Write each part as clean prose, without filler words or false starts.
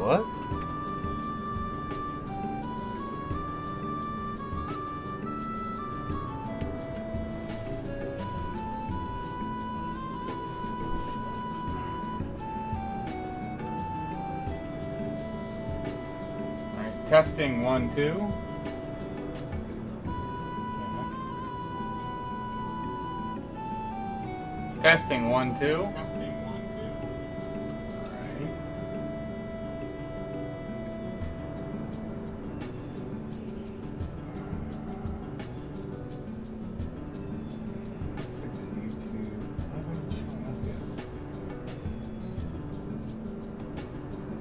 what? Alright, testing 1, 2. Testing 1, 2. Testing 1, 2. Alright.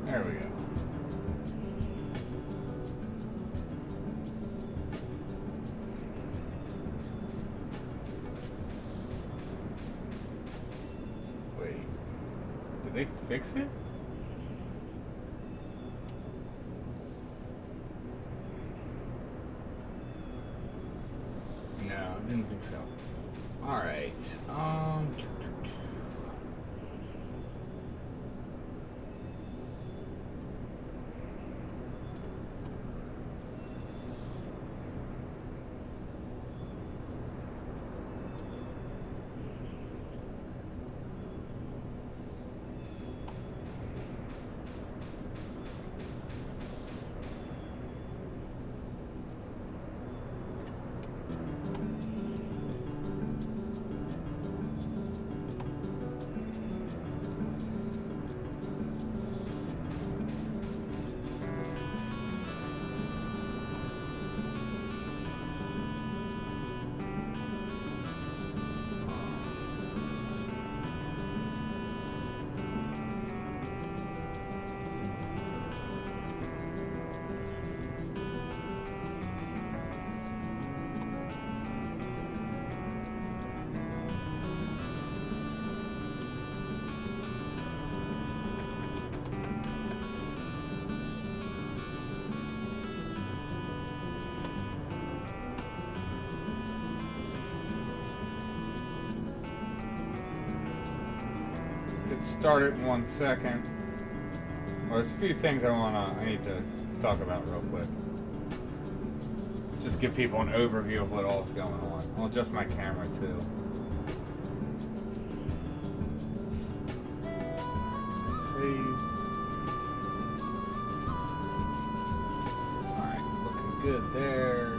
There we go. Did they fix it? No, I didn't think so. Alright, get started in 1 second. Well, there's a few things I need to talk about real quick. Just give people an overview of what all is going on. I'll adjust my camera too. Save. Alright, looking good there.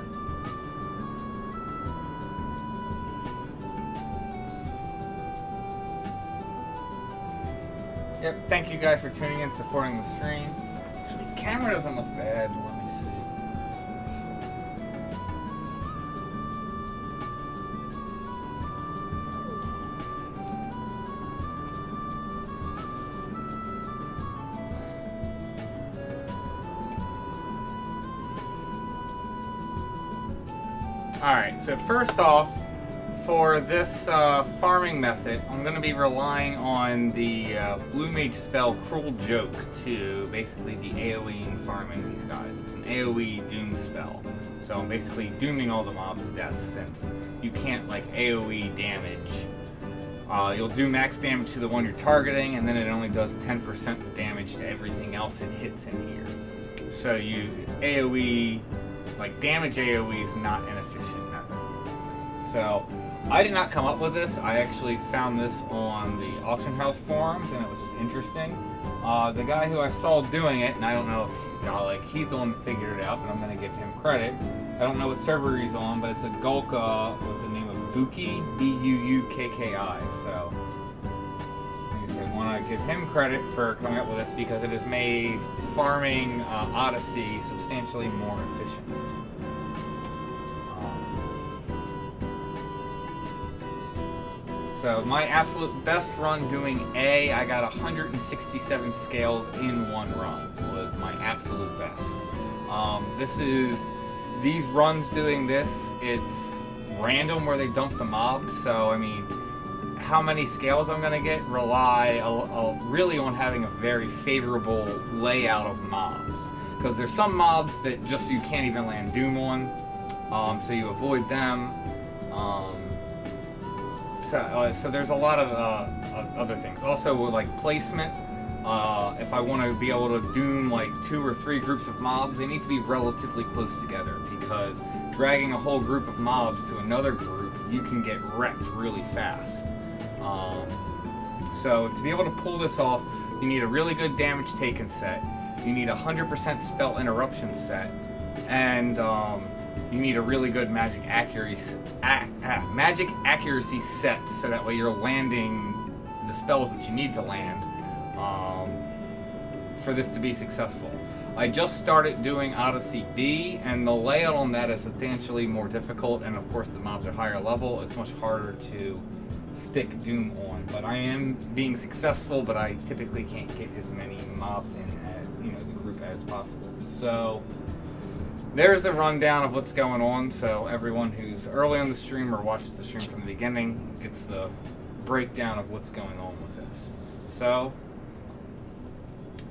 Yep, thank you guys for tuning in, supporting the stream. Actually, the camera doesn't look bad. Let me see. Alright, so first off, for this farming method, I'm going to be relying on the blue mage spell Cruel Joke to basically be AoE and farming these guys. It's an AoE doom spell. So I'm basically dooming all the mobs to death since you can't like AoE damage. You'll do max damage to the one you're targeting, and then it only does 10% damage to everything else it hits in here. So you AoE, like damage AoE is not an efficient method. So I did not come up with this. I actually found this on the auction house forums, and it was just interesting. The guy who I saw doing it, and I don't know if he's the one who figured it out, but I'm going to give him credit. I don't know what server he's on, but it's a Gulka with the name of Buukki, B-U-U-K-K-I. So, like I said, I want to give him credit for coming up with this because it has made farming Odyssey substantially more efficient. So my absolute best run doing A, I got 167 scales in one run, was my absolute best. These runs doing this, it's random where they dump the mobs, so I mean, how many scales I'm going to get rely really on having a very favorable layout of mobs. Because there's some mobs that just you can't even land Doom on, so you avoid them. So there's a lot of other things. Also, with like placement, if if I want to be able to doom like 2 or 3 groups of mobs, they need to be relatively close together, because dragging a whole group of mobs to another group, you can get wrecked really fast. So to be able to pull this off, you need a really good damage taken set, you need a 100% spell interruption set, and you need a really good magic accuracy set, so that way you're landing the spells that you need to land for this to be successful. I just started doing Odyssey B, and the layout on that is substantially more difficult, and of course the mobs are higher level. It's much harder to stick Doom on, but I am being successful, but I typically can't get as many mobs in as, the group as possible. So there's the rundown of what's going on, so everyone who's early on the stream or watches the stream from the beginning gets the breakdown of what's going on with this. So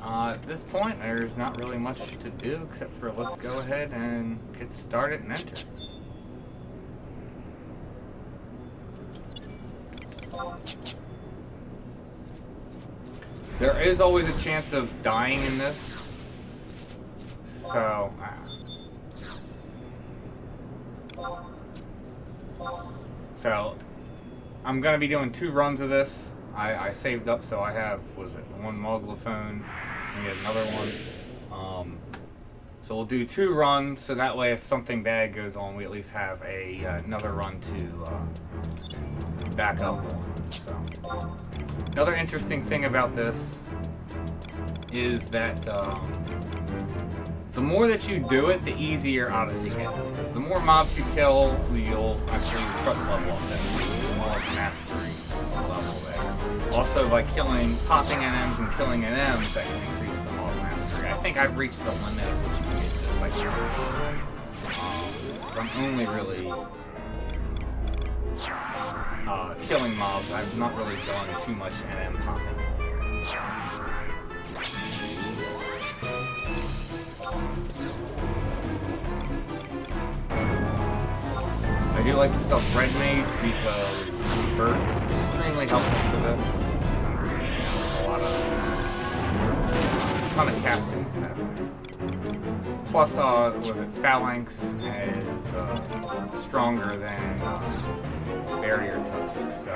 at this point, there's not really much to do except for let's go ahead and get started and enter. There is always a chance of dying in this, so I'm gonna be doing 2 runs of this. I saved up, so I have, what is it, 1 Moglophone, and get another one. So we'll do 2 runs, so that way if something bad goes on, we at least have another run to back up on. So another interesting thing about this is that the more that you do it, the easier Odyssey gets. Because the more mobs you kill, you'll actually trust level up. That's more like mastery level there. Also, by popping NMs and killing NMs, that can increase the mob mastery. I think I've reached the limit of what you can get just by killing mobs. I'm only really killing mobs. I've not really done too much NM popping. I do like the stuff Red Mage because Convert is extremely helpful for this, since there's a ton of casting to have. Plus, was it Phalanx is stronger than Barrier Tusk, so.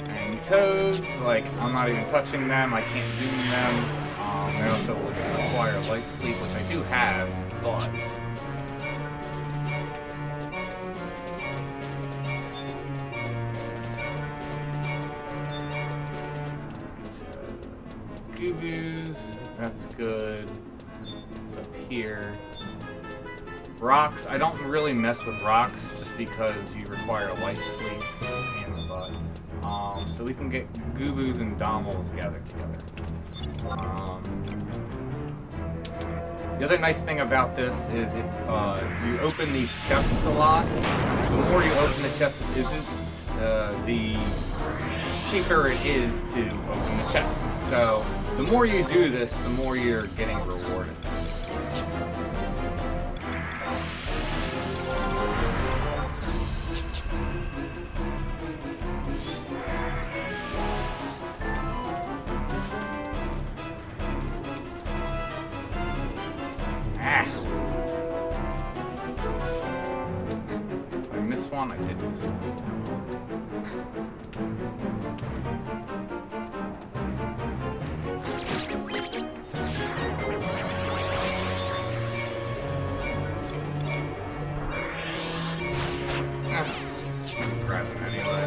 And Toads, I'm not even touching them, I can't doom them. They also would require light sleep, which I do have, but Goobus, that's good. It's up here. Rocks, I don't really mess with rocks just because you require light sleep and the butt. So we can get Goobus and Dommels gathered together. The other nice thing about this is if you open these chests a lot, the more you open the chest, the cheaper it is to open the chests. So the more you do this, the more you're getting rewarded. I did miss one. Grab him anyway.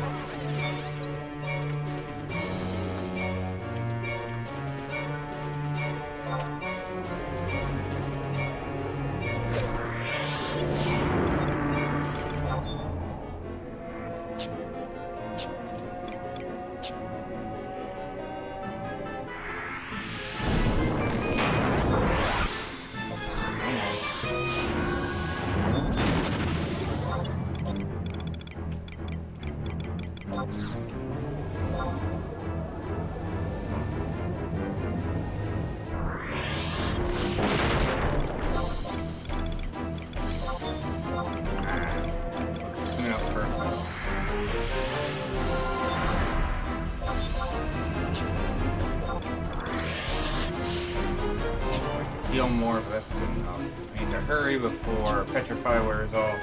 heal more, but that's good enough. I need to hurry before Petrify wears off.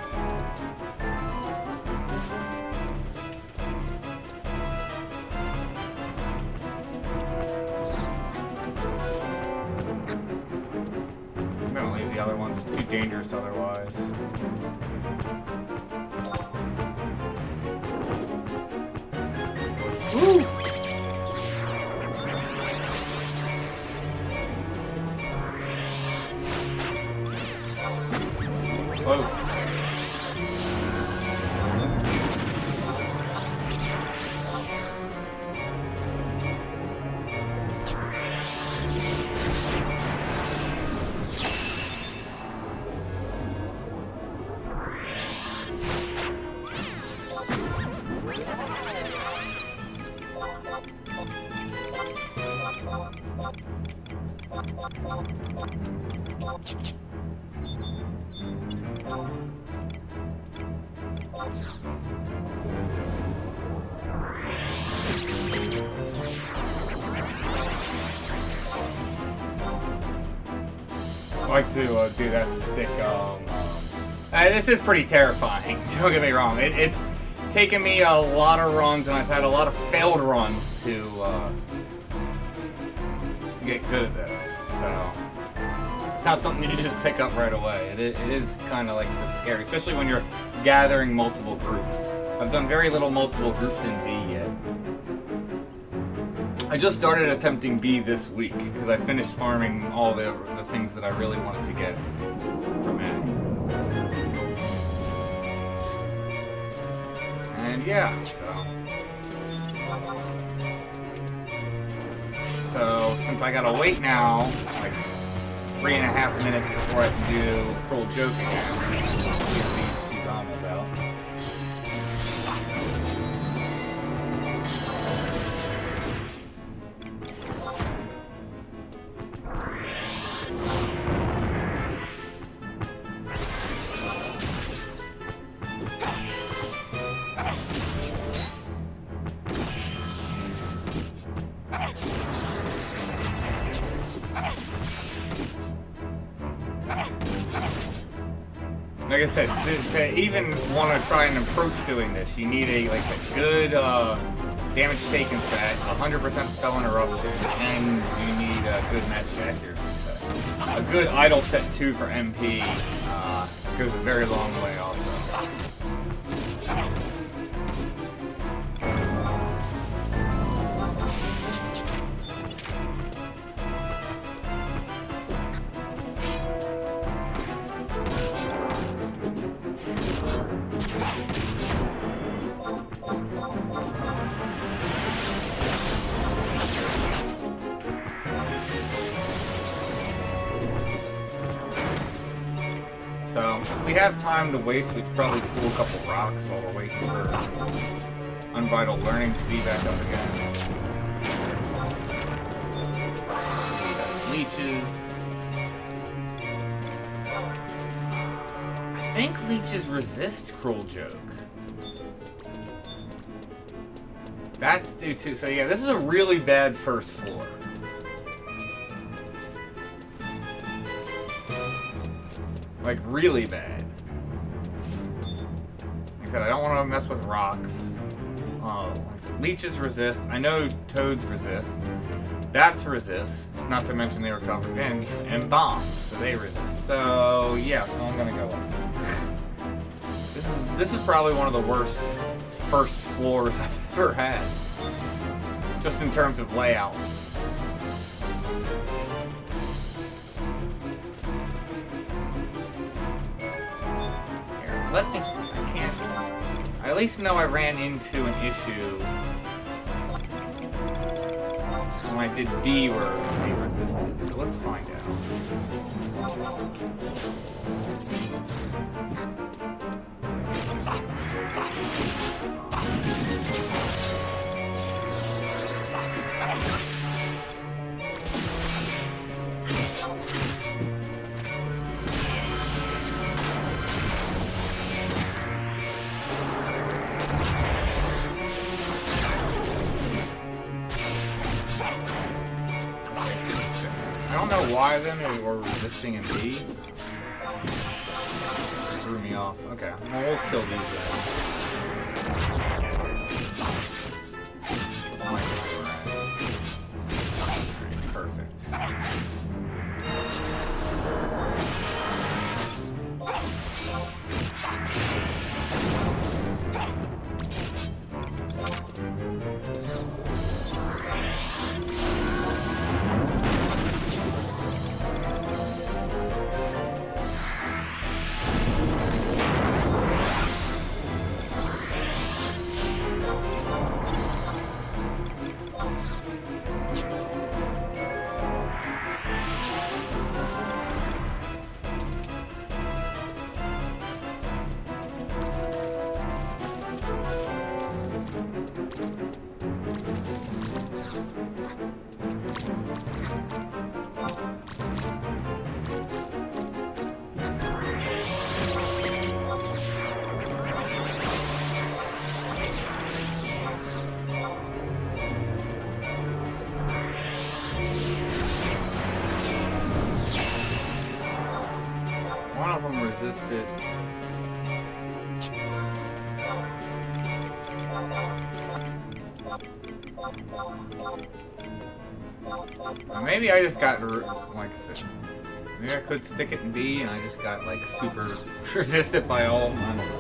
I'm gonna leave the other ones. It's too dangerous otherwise. Woo! Close. I like to do that to stick. This is pretty terrifying. Don't get me wrong. It's taken me a lot of runs, and I've had a lot of failed runs to get good at this. So it's not something you just pick up right away. It is kind of like scary, especially when you're gathering multiple groups. I've done very little multiple groups in B yet. I just started attempting B this week because I finished farming all the things that I really wanted to get from A. And yeah, so since I gotta wait now, like 3.5 minutes before I can do Cruel Joke again, get these two dominoes out. Like I said, to even want to try and approach doing this, you need a good damage taken set, 100% spell interruption, and you need a good magic accuracy set. A good idle set too for MP goes a very long way also. So, if we have time to waste, we could probably pull a couple rocks while we're waiting for Unbridled Learning to be back up again. Leeches. I think leeches resist Cruel Joke. That's due to... So yeah, this is a really bad first floor. Like, really bad. Like I said, I don't want to mess with rocks. Like I said, leeches resist. I know toads resist. Bats resist. Not to mention they recover. And bombs, so they resist. So, yeah, so I'm gonna go up. This is probably one of the worst first floors I've ever had. Just in terms of layout. Let me see. I can't. I at least know I ran into an issue when I did B where they resisted. So let's find I don't don't know why then they were resisting in B. Threw me off. Okay, well, we'll kill these then. Perfect. One of them resisted. Maybe I just got, like I said, maybe I could stick it in B and I just got like super resisted by all of them. I don't know.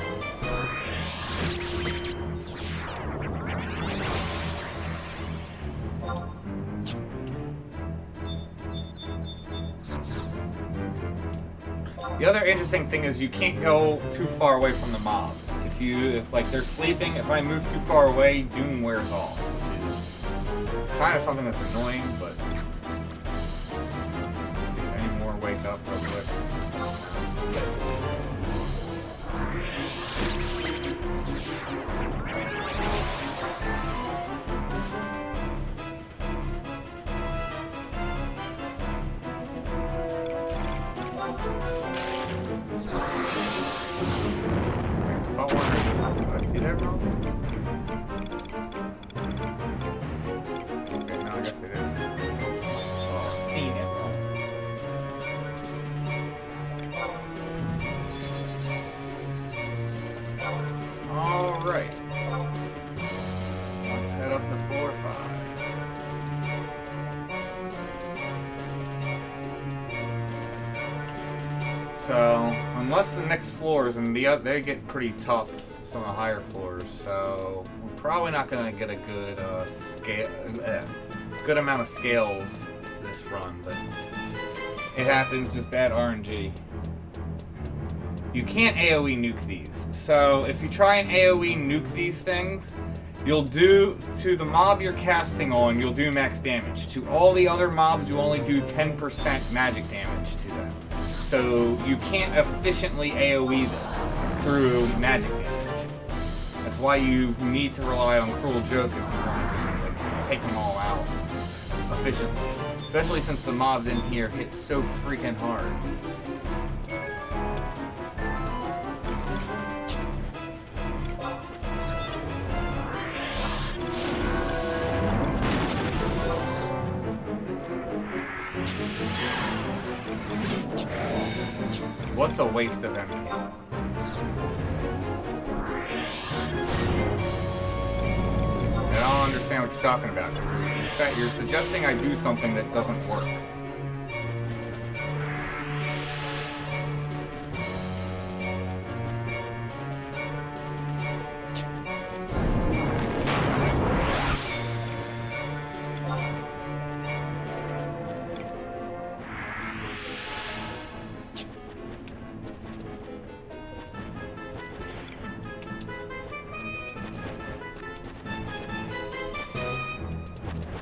The other interesting thing is you can't go too far away from the mobs. If like they're sleeping, if I move too far away, Doom wears off, which is kind of something that's annoying, but let's see if any more wake up real quick. Did I see that wrong? Okay, no, I guess I didn't. Oh, seen it wrong. Alright. Let's head up to 4 or 5. So, unless the next floors, and they get pretty tough, some of the higher floors, so we're probably not going to get a good good amount of scales this run, but it happens, just bad RNG. You can't AoE nuke these, so if you try and AoE nuke these things, you'll do, to the mob you're casting on, you'll do max damage. To all the other mobs, you only do 10% magic damage to them. So you can't efficiently AoE this through magic damage. That's why you need to rely on Cruel Joke if you want to just like, take them all out efficiently. Especially since the mobs in here hit so freaking hard. What's a waste of MP? I don't understand what you're talking about. You're suggesting I do something that doesn't work.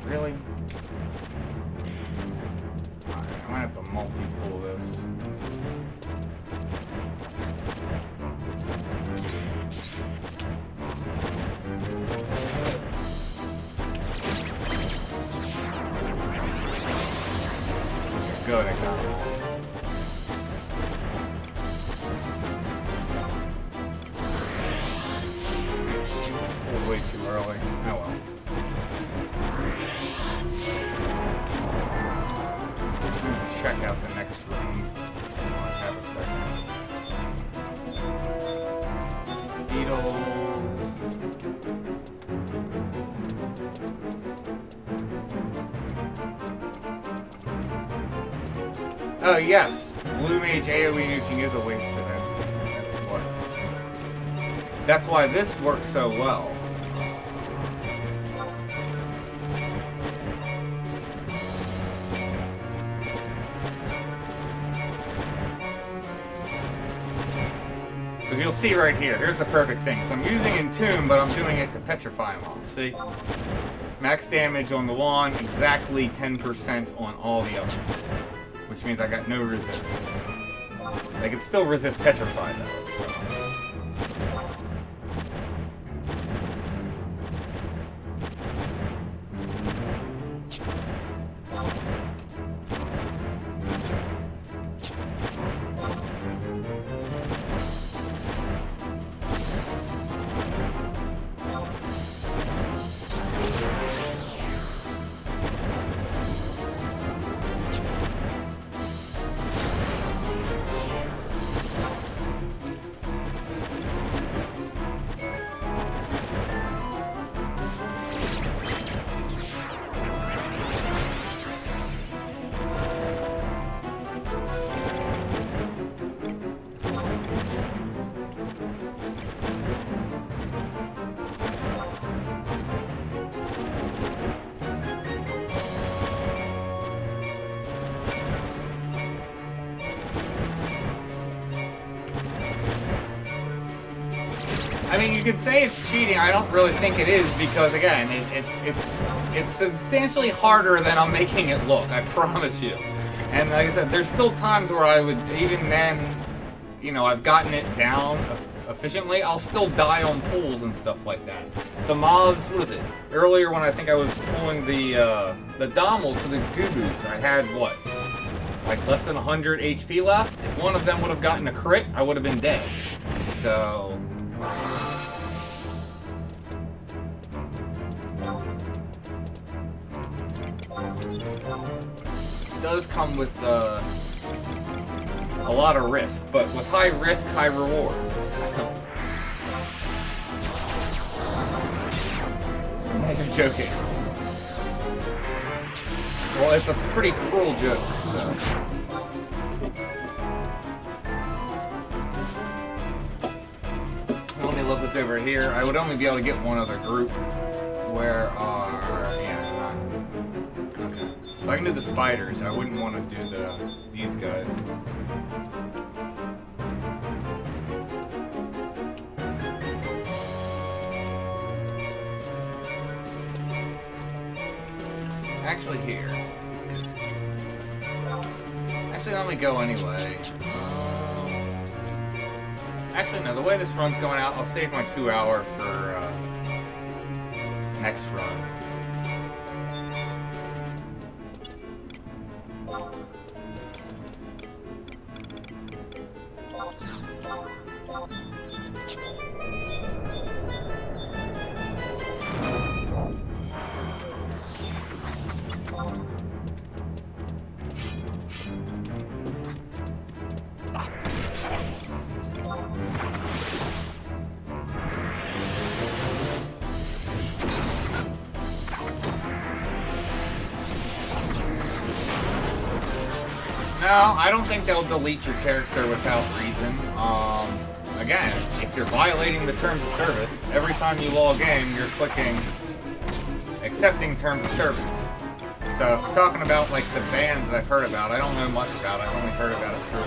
Really? Alright, I might have to multi-pull this. Good, I got it. Way too early. Oh well. check out the next room. I have a second. Beetles. Oh yes, blue mage AoE nuking is a waste of it. That's why this works so well. Because you'll see right here, here's the perfect thing. So I'm using Entomb, but I'm doing it to petrify them all. See? Max damage on the one, exactly 10% on all the others. Which means I got no resist. I can still resist petrify though, so. I mean, you could say it's cheating. I don't really think it is because, again, it's substantially harder than I'm making it look. I promise you. And like I said, there's still times where I would, even then, you know, I've gotten it down efficiently. I'll still die on pulls and stuff like that. The mobs, what is it? Earlier when I think I was pulling the Dommels to the Goo-Goos, I had what? Like less than 100 HP left. If one of them would have gotten a crit, I would have been dead. So. It does come with a lot of risk, but with high risk, high rewards. You're joking. Well, it's a pretty cruel joke, so. Let me look what's over here. I would only be able to get one other group. Where are... yeah, not... okay. So I can do the spiders. I wouldn't want to do these guys. Actually here. Actually, let me go anyway. Actually, no, the way this run's going out, I'll save my 2 hour for next run. No, I don't think they'll delete your character without reason. Again, if you're violating the terms of service, every time you log in, you're clicking accepting terms of service. So if you're talking about like the bans that I've heard about, I don't know much about it. I've only heard about it through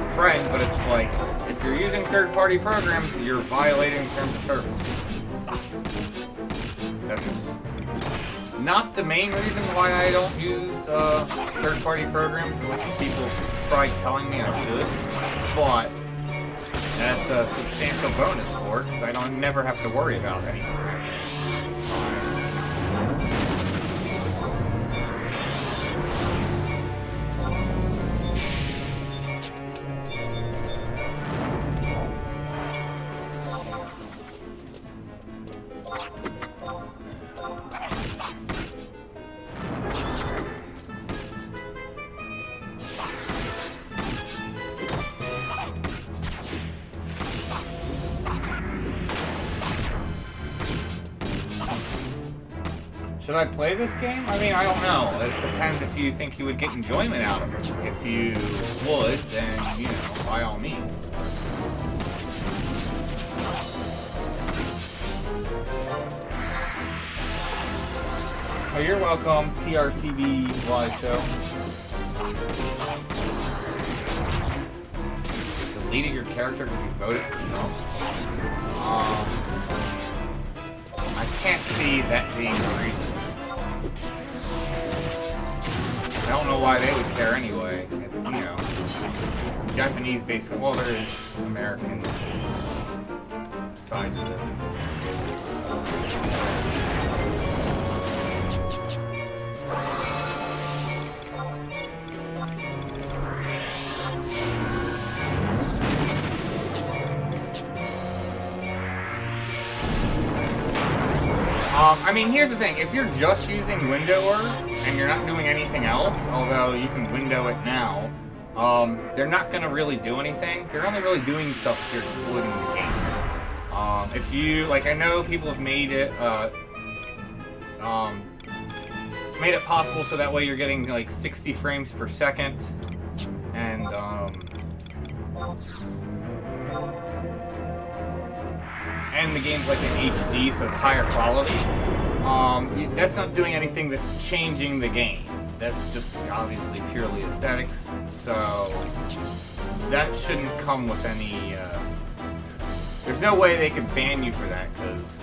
a friend, but it's like, if you're using third-party programs, you're violating terms of service. That's not the main reason why I don't use third-party programs, which people tried telling me I should, but that's a substantial bonus for it, because I don't never have to worry about anything. Should I play this game? I mean, I don't know. It depends if you think you would get enjoyment out of it. If you would, then, you know, by all means. Oh, you're welcome, TRCB live show. Deleted your character because you voted for Trump? I can't see that being the reason. I don't know why they would care anyway. It, you know, Japanese basically. Well, there is American side to this. I mean, here's the thing. If you're just using windower and you're not doing anything else, although you can window it now, they're not going to really do anything. They're only really doing stuff if you're exploiting the game. If you, like, I know people have made it possible so that way you're getting, like, 60 frames per second, and, the game's like in HD, so it's higher quality. That's not doing anything that's changing the game. That's just obviously purely aesthetics, so that shouldn't come with any, there's no way they could ban you for that, because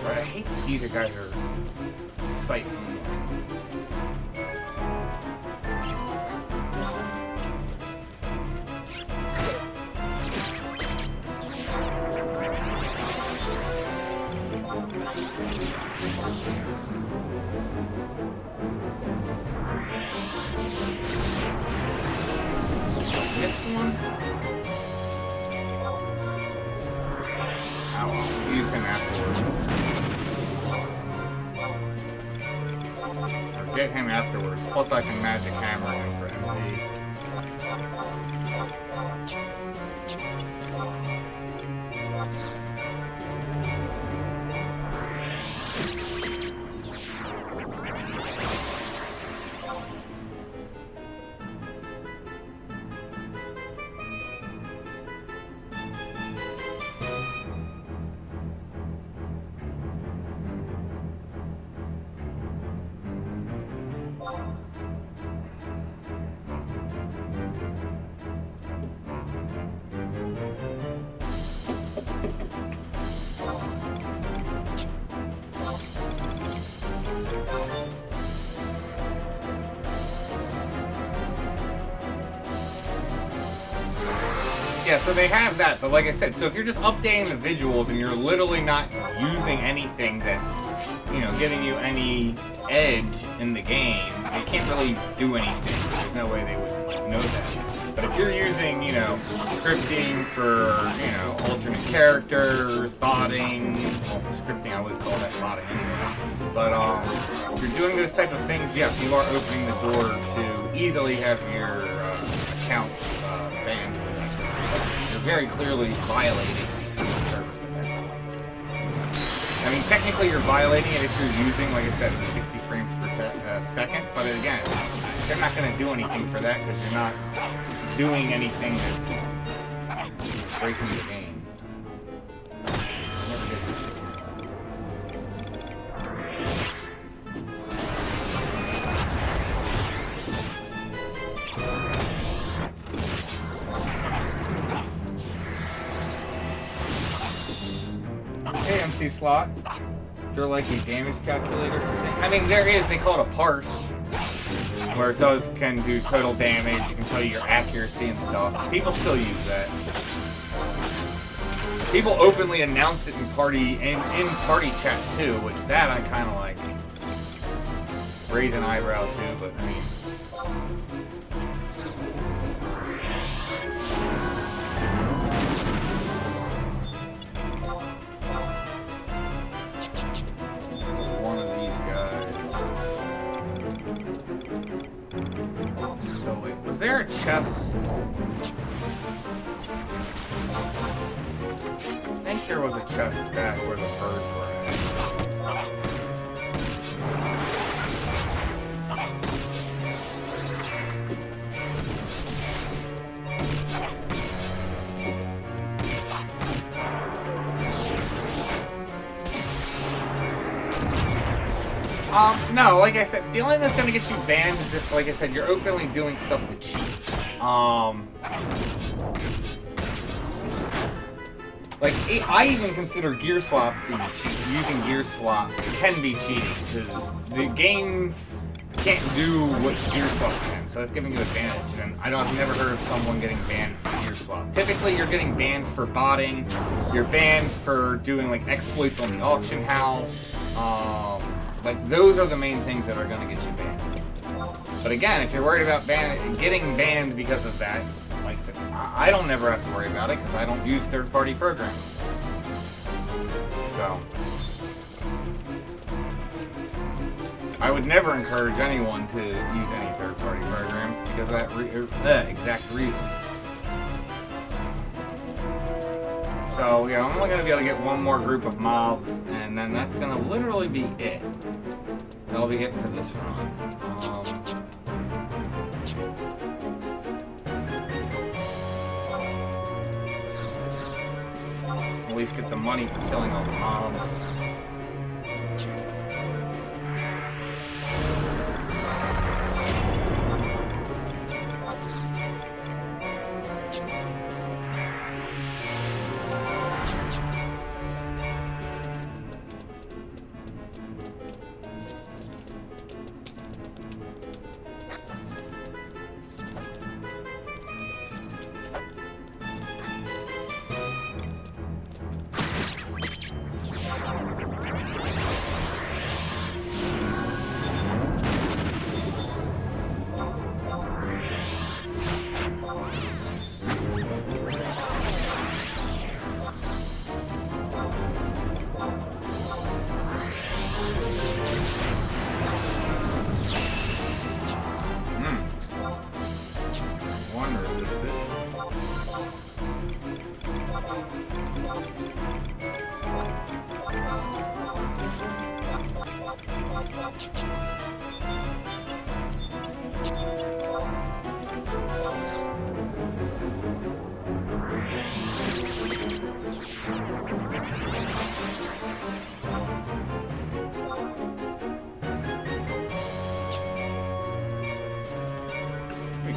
I hate that these guys are sight only. Missed one? Oh, well, use him afterwards. Or get him afterwards. Plus I can magic hammer him for MD. Yeah, so they have that, but like I said, so if you're just updating the visuals and you're literally not using anything that's, you know, giving you any edge in the game, they can't really do anything. There's no way they would know that. But if you're using, you know, scripting for, you know, alternate characters, botting, well, scripting, I would call that botting anyway. But if you're doing those type of things, yes, you are opening the door to easily have your account banned. You're very clearly violating the service at that point. I mean, technically you're violating it if you're using, like I said, the 60 frames per second, but again, they're not going to do anything for that because you're not doing anything that's breaking the game. MC slot. Is there like a damage calculator for saying? I mean, there is. They call it a parse, where it can do total damage. It can tell you your accuracy and stuff. People still use that. People openly announce it in party chat too, which that I kind of like raise an eyebrow to. But I mean. So wait, was there a chest? I think there was a chest back where the birds were at. No, like I said, the only thing that's gonna get you banned is if, like I said, you're openly doing stuff to cheat. Like, I even consider gear swap being cheat. Using gear swap can be cheating, because the game can't do what gear swap can, so that's giving you advantage. And I've never heard of someone getting banned for gear swap. Typically, you're getting banned for botting, you're banned for doing, like, exploits on the auction house. Like, those are the main things that are gonna get you banned. But again, if you're worried about getting banned because of that, like I said, I don't never have to worry about it because I don't use third-party programs. So I would never encourage anyone to use any third-party programs because of that exact reason. So yeah, I'm only going to be able to get one more group of mobs, and then that's going to literally be it. That'll be it for this run. At least get the money for killing all the mobs.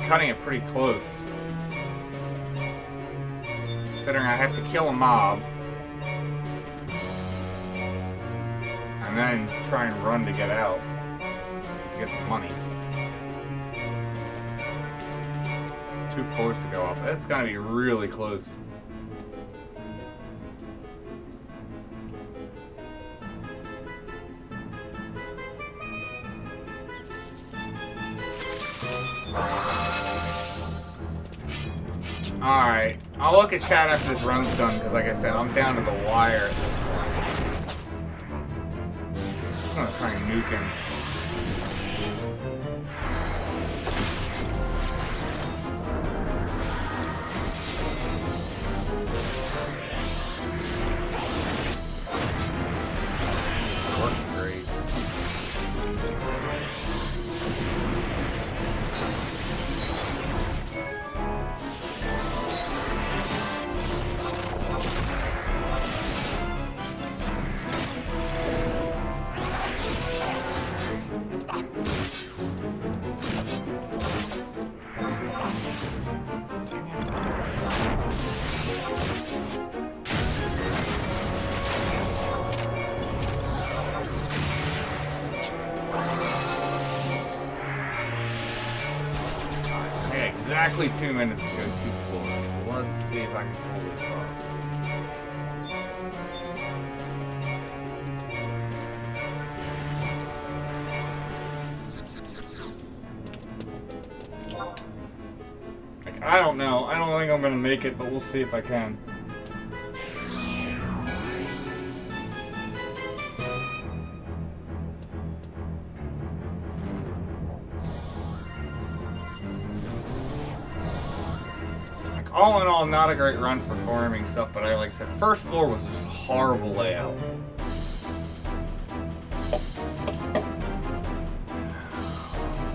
Cutting it pretty close. Considering I have to kill a mob and then try and run to get out to get the money. 2 floors to go up. That's gonna be really close. Alright, I'll look at chat after this run's done, because like I said, I'm down to the wire at this point. I'm gonna try and nuke him. Working great. Exactly 2 minutes to go 2 floors. Let's see if I can pull this off. Like, I don't know. I don't think I'm gonna make it, but we'll see if I can. All in all, not a great run for farming stuff, but like I said, first floor was just a horrible layout.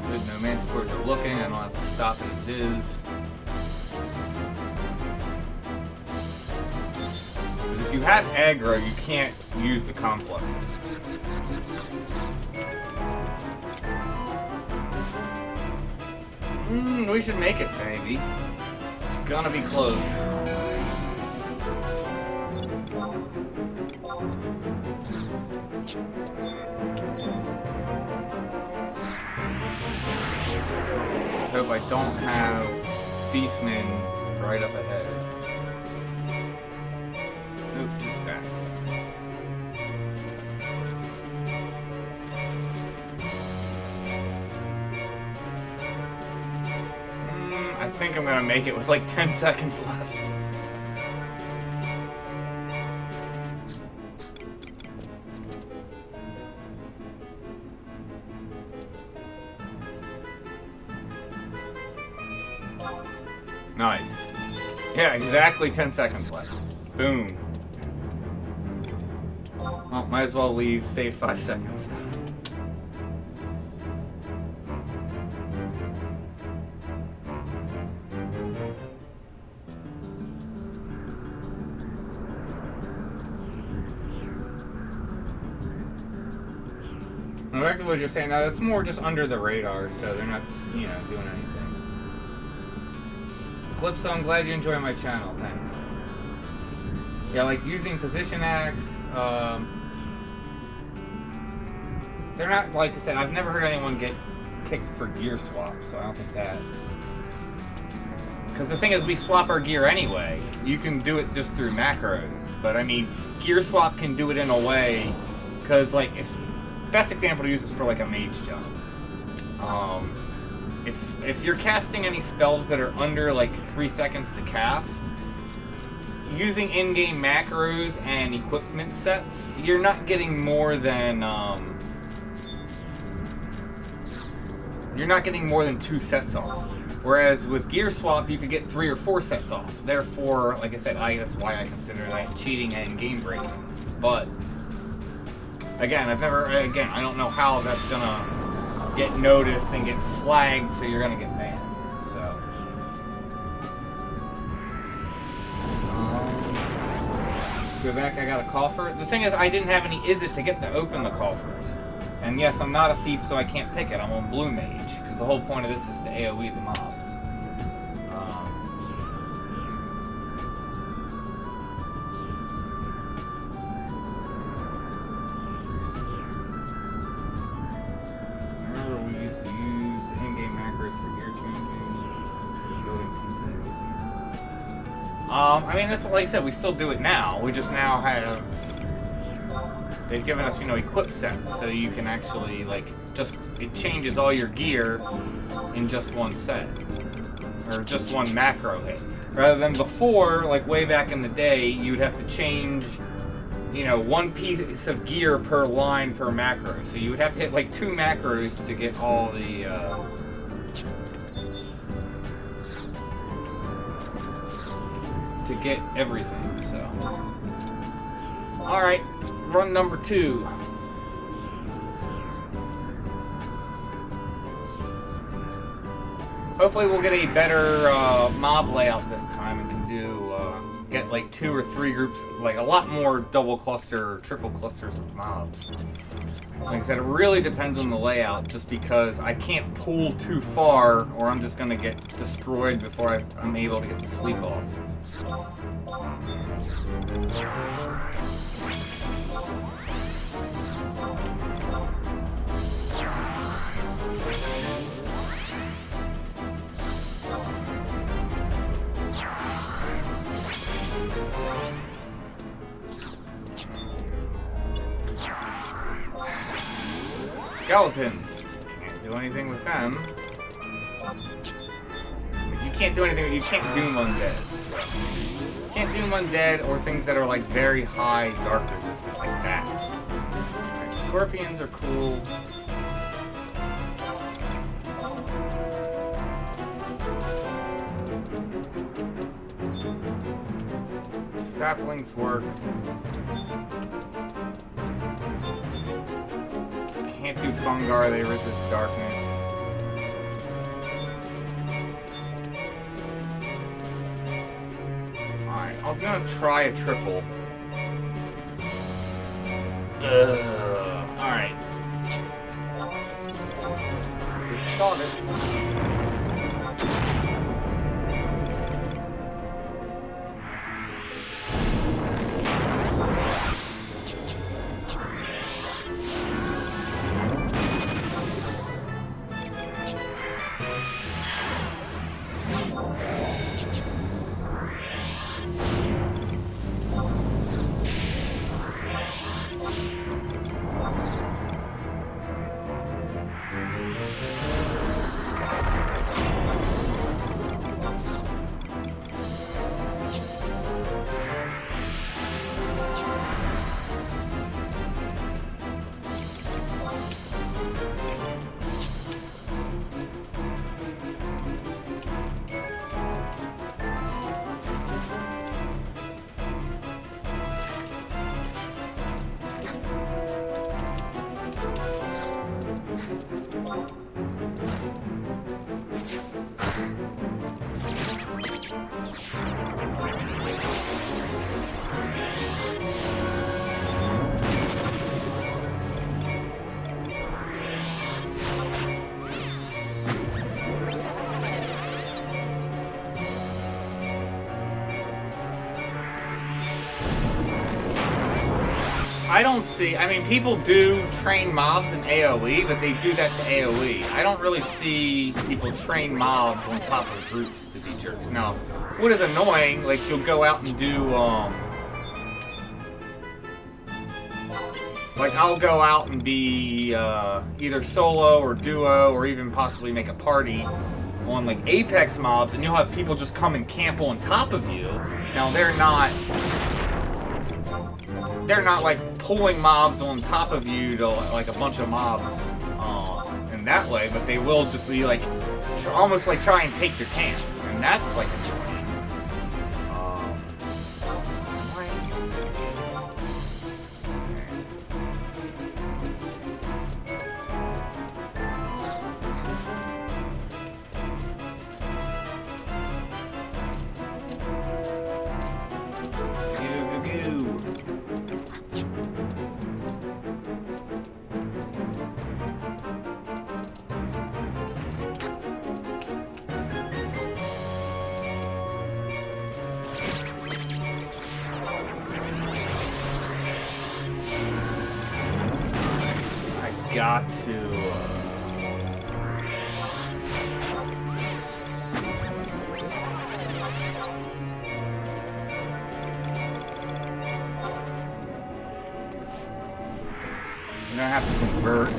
Good, no manticores are looking, I don't have to stop any viz. Because if you have aggro, you can't use the confluxes. We should make it, baby. It's gonna be close. Just hope I don't have beastmen right up ahead. Nope, just bats. I think I'm gonna make it with like 10 seconds left. Nice. Yeah, exactly 10 seconds left. Boom. Well, might as well leave, save 5 seconds. Back to what you're saying, now that's more just under the radar, so they're not, you know, doing anything. Calypso, I'm glad you enjoy my channel, thanks. Yeah, like using position axe, they're not, like I said, I've never heard anyone get kicked for gear swap, so I don't think that. Because the thing is, we swap our gear anyway. You can do it just through macros, but I mean, gear swap can do it in a way, because like, best example to use is for like a mage job. If you're casting any spells that are under like 3 seconds to cast, using in-game macros and equipment sets, you're not getting more than 2 sets off. Whereas with gear swap, you could get 3 or 4 sets off. Therefore, like I said, that's why I consider that cheating and game breaking. But again, I don't know how that's gonna get noticed and get flagged, so you're gonna get banned. So, go back. I got a coffer. The thing is, I didn't have any it to get to open the coffers. And yes, I'm not a thief, so I can't pick it. I'm on blue mage because the whole point of this is to AoE the mobs. I mean, that's what, like I said, we still do it now. We just now have, they've given us, you know, equip sets, so you can actually, like, it changes all your gear in just one set. Or just one macro hit. Rather than before, like way back in the day, you'd have to change, you know, 1 piece of gear per line per macro. So you would have to hit like 2 macros to get all the, to get everything, so. Alright, run number 2. Hopefully we'll get a better mob layout this time and can do, get like 2 or 3 groups, like a lot more double cluster, triple clusters of mobs. Like I said, it really depends on the layout, just because I can't pull too far or I'm just gonna get destroyed before I'm able to get the sleep off. Skeletons. Can't do anything with them. You can't do anything. You can't doom undead. So. You can't doom undead or things that are like very high dark resistance, like bats. Right, scorpions are cool. Saplings work. Can't do fungar, they resist darkness. Alright, I'm gonna try a triple. Alright. Let's get started. don't see, I mean, people do train mobs in AoE, but they do that to AoE. I don't really see people train mobs on top of groups to be jerks. Now, what is annoying, like, you'll go out and do, like, I'll go out and be either solo or duo or even possibly make a party on, like, Apex mobs, and you'll have people just come and camp on top of you. Now, they're not like pulling mobs on top of you to like a bunch of mobs in that way, but they will just be like almost like try and take your camp, and that's like annoying. Got to I'm gonna have to convert.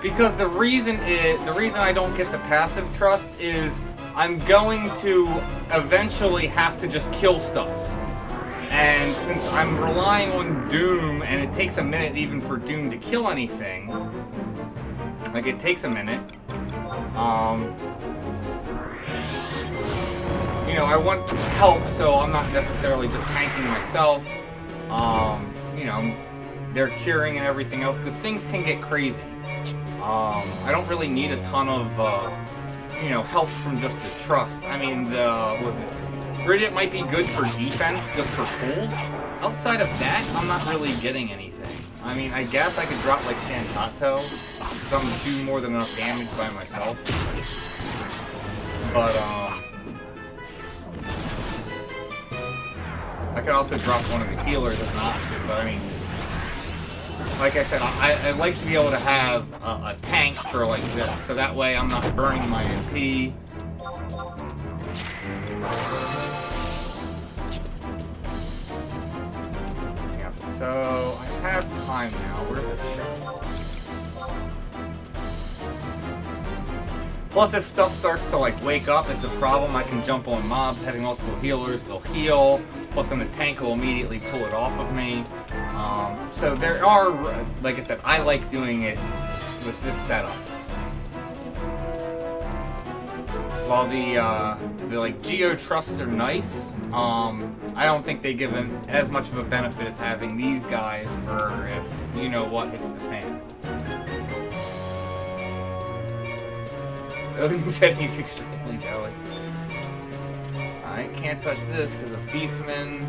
Because the reason I don't get the passive trust is I'm going to eventually have to just kill stuff. And since I'm relying on Doom, and it takes a minute even for Doom to kill anything, like it takes a minute, you know, I want help, so I'm not necessarily just tanking myself. You know, they're curing and everything else, because things can get crazy. I don't really need a ton of, you know, help from just the trust. I mean, Bridget might be good for defense, just for tools. Outside of that, I'm not really getting anything. I mean, I guess I could drop, like, Shantato, because I'm doing more than enough damage by myself. But, I could also drop one of the healers as an option, but I mean, like I said, I'd like to be able to have a tank for like this, so that way I'm not burning my MP. So, I have time now. Where's the chest? Plus, if stuff starts to like wake up, it's a problem. I can jump on mobs, having multiple healers, they'll heal. Plus, then the tank will immediately pull it off of me. So there are, like I said, I like doing it with this setup. While the like geo trusts are nice, I don't think they give as much of a benefit as having these guys for if you know what hits the fan. Odin said he's extremely jelly. I can't touch this because of Beastman.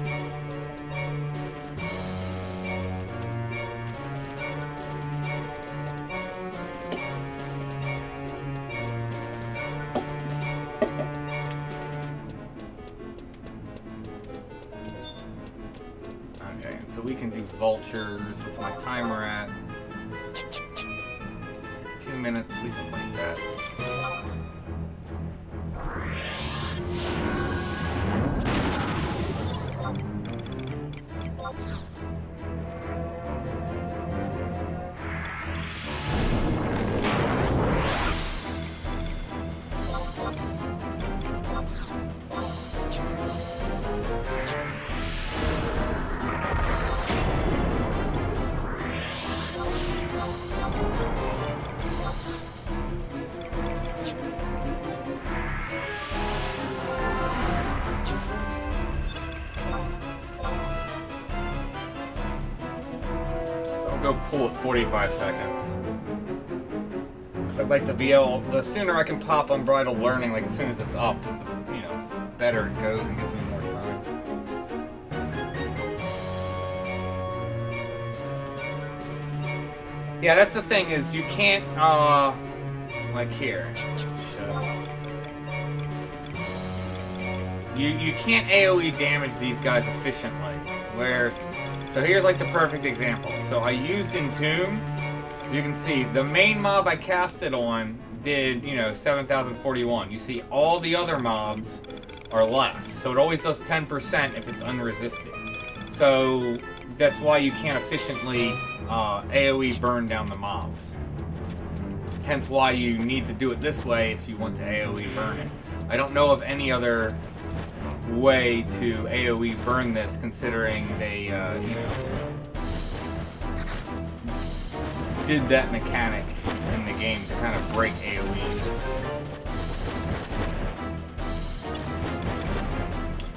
Okay, so we can do vultures. What's my timer at? 2 minutes, we can wait that. Go pull at 45 seconds. Because I'd like to be able, the sooner I can pop Unbridled Learning, like as soon as it's up, just the, you know, better it goes and gives me more time. Yeah, that's the thing is you can't, like here. You can't AoE damage these guys efficiently. Whereas, so here's like the perfect example. So I used Entomb. As you can see, the main mob I cast it on did, you know, 7,041. You see, all the other mobs are less. So it always does 10% if it's unresisted. So that's why you can't efficiently AoE burn down the mobs. Hence why you need to do it this way if you want to AoE burn it. I don't know of any other way to AoE burn this, considering they, you know, did that mechanic in the game to kind of break AoE.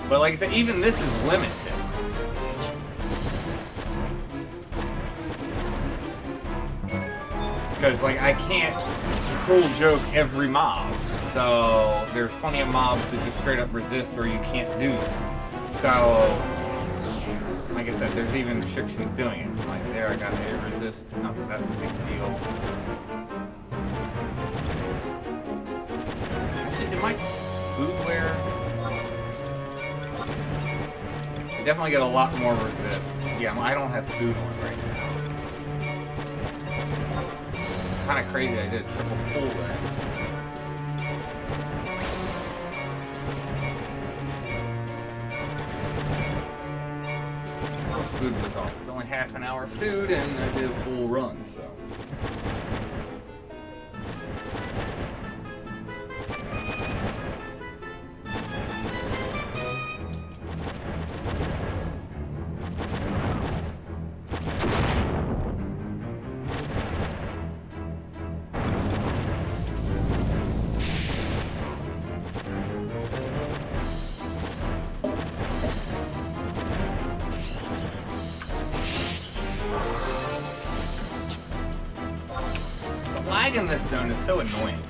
But like I said, even this is limited. Because, like, I can't full joke every mob. So, there's plenty of mobs that just straight up resist or you can't do them. So, like I said, there's even restrictions doing it. Like, there I got a resist. Not that that's a big deal. Actually, did my food wear? I definitely get a lot more resists. Yeah, I don't have food on right now. Kind of crazy I did a triple pull then. Most food was off. It's only half an hour food and I did a full run, so. In this zone is so annoying.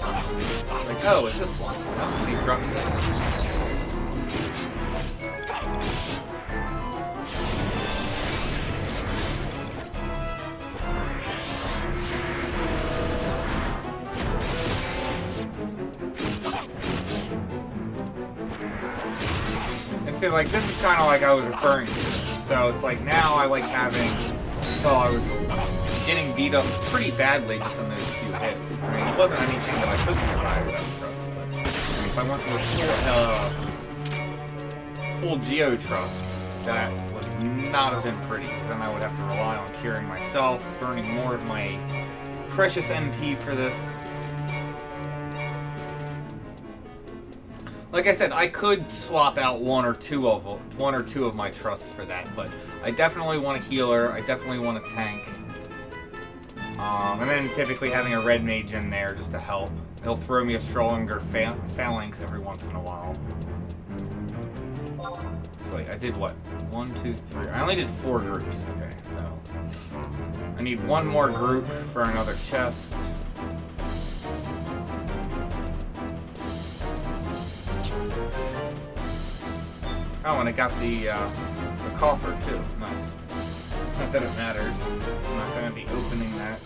Like, oh, it's this one. Oh, he drops it. And so, like, this is kind of like I was referring to. So it's like now I like having. So I was getting beat up pretty badly just on those few hits. I mean, it wasn't anything that I couldn't survive without trust, but I mean, if I went with full geo trusts, that would not have been pretty, because then I would have to rely on curing myself, burning more of my precious MP for this. Like I said, I could swap out one or two of my trusts for that, but I definitely want a healer. I definitely want a tank. And then typically having a red mage in there just to help. He'll throw me a stronger phalanx every once in a while. So wait, I did what? 1, 2, 3. I only did 4 groups. Okay, so I need one more group for another chest. Oh, and I got the coffer too. Nice. Not that it matters. I'm not going to be opening that.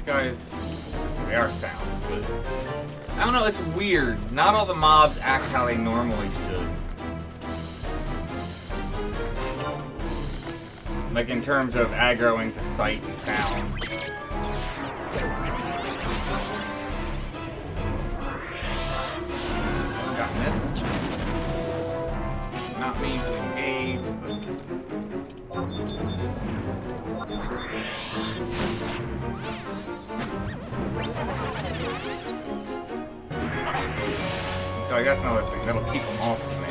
Guys, they are sound, but I don't know, it's weird. Not all the mobs act how they normally should. Like in terms of aggroing to sight and sound. Got missed. Not mean to engage, but... So I guess another thing, that'll keep them off of me.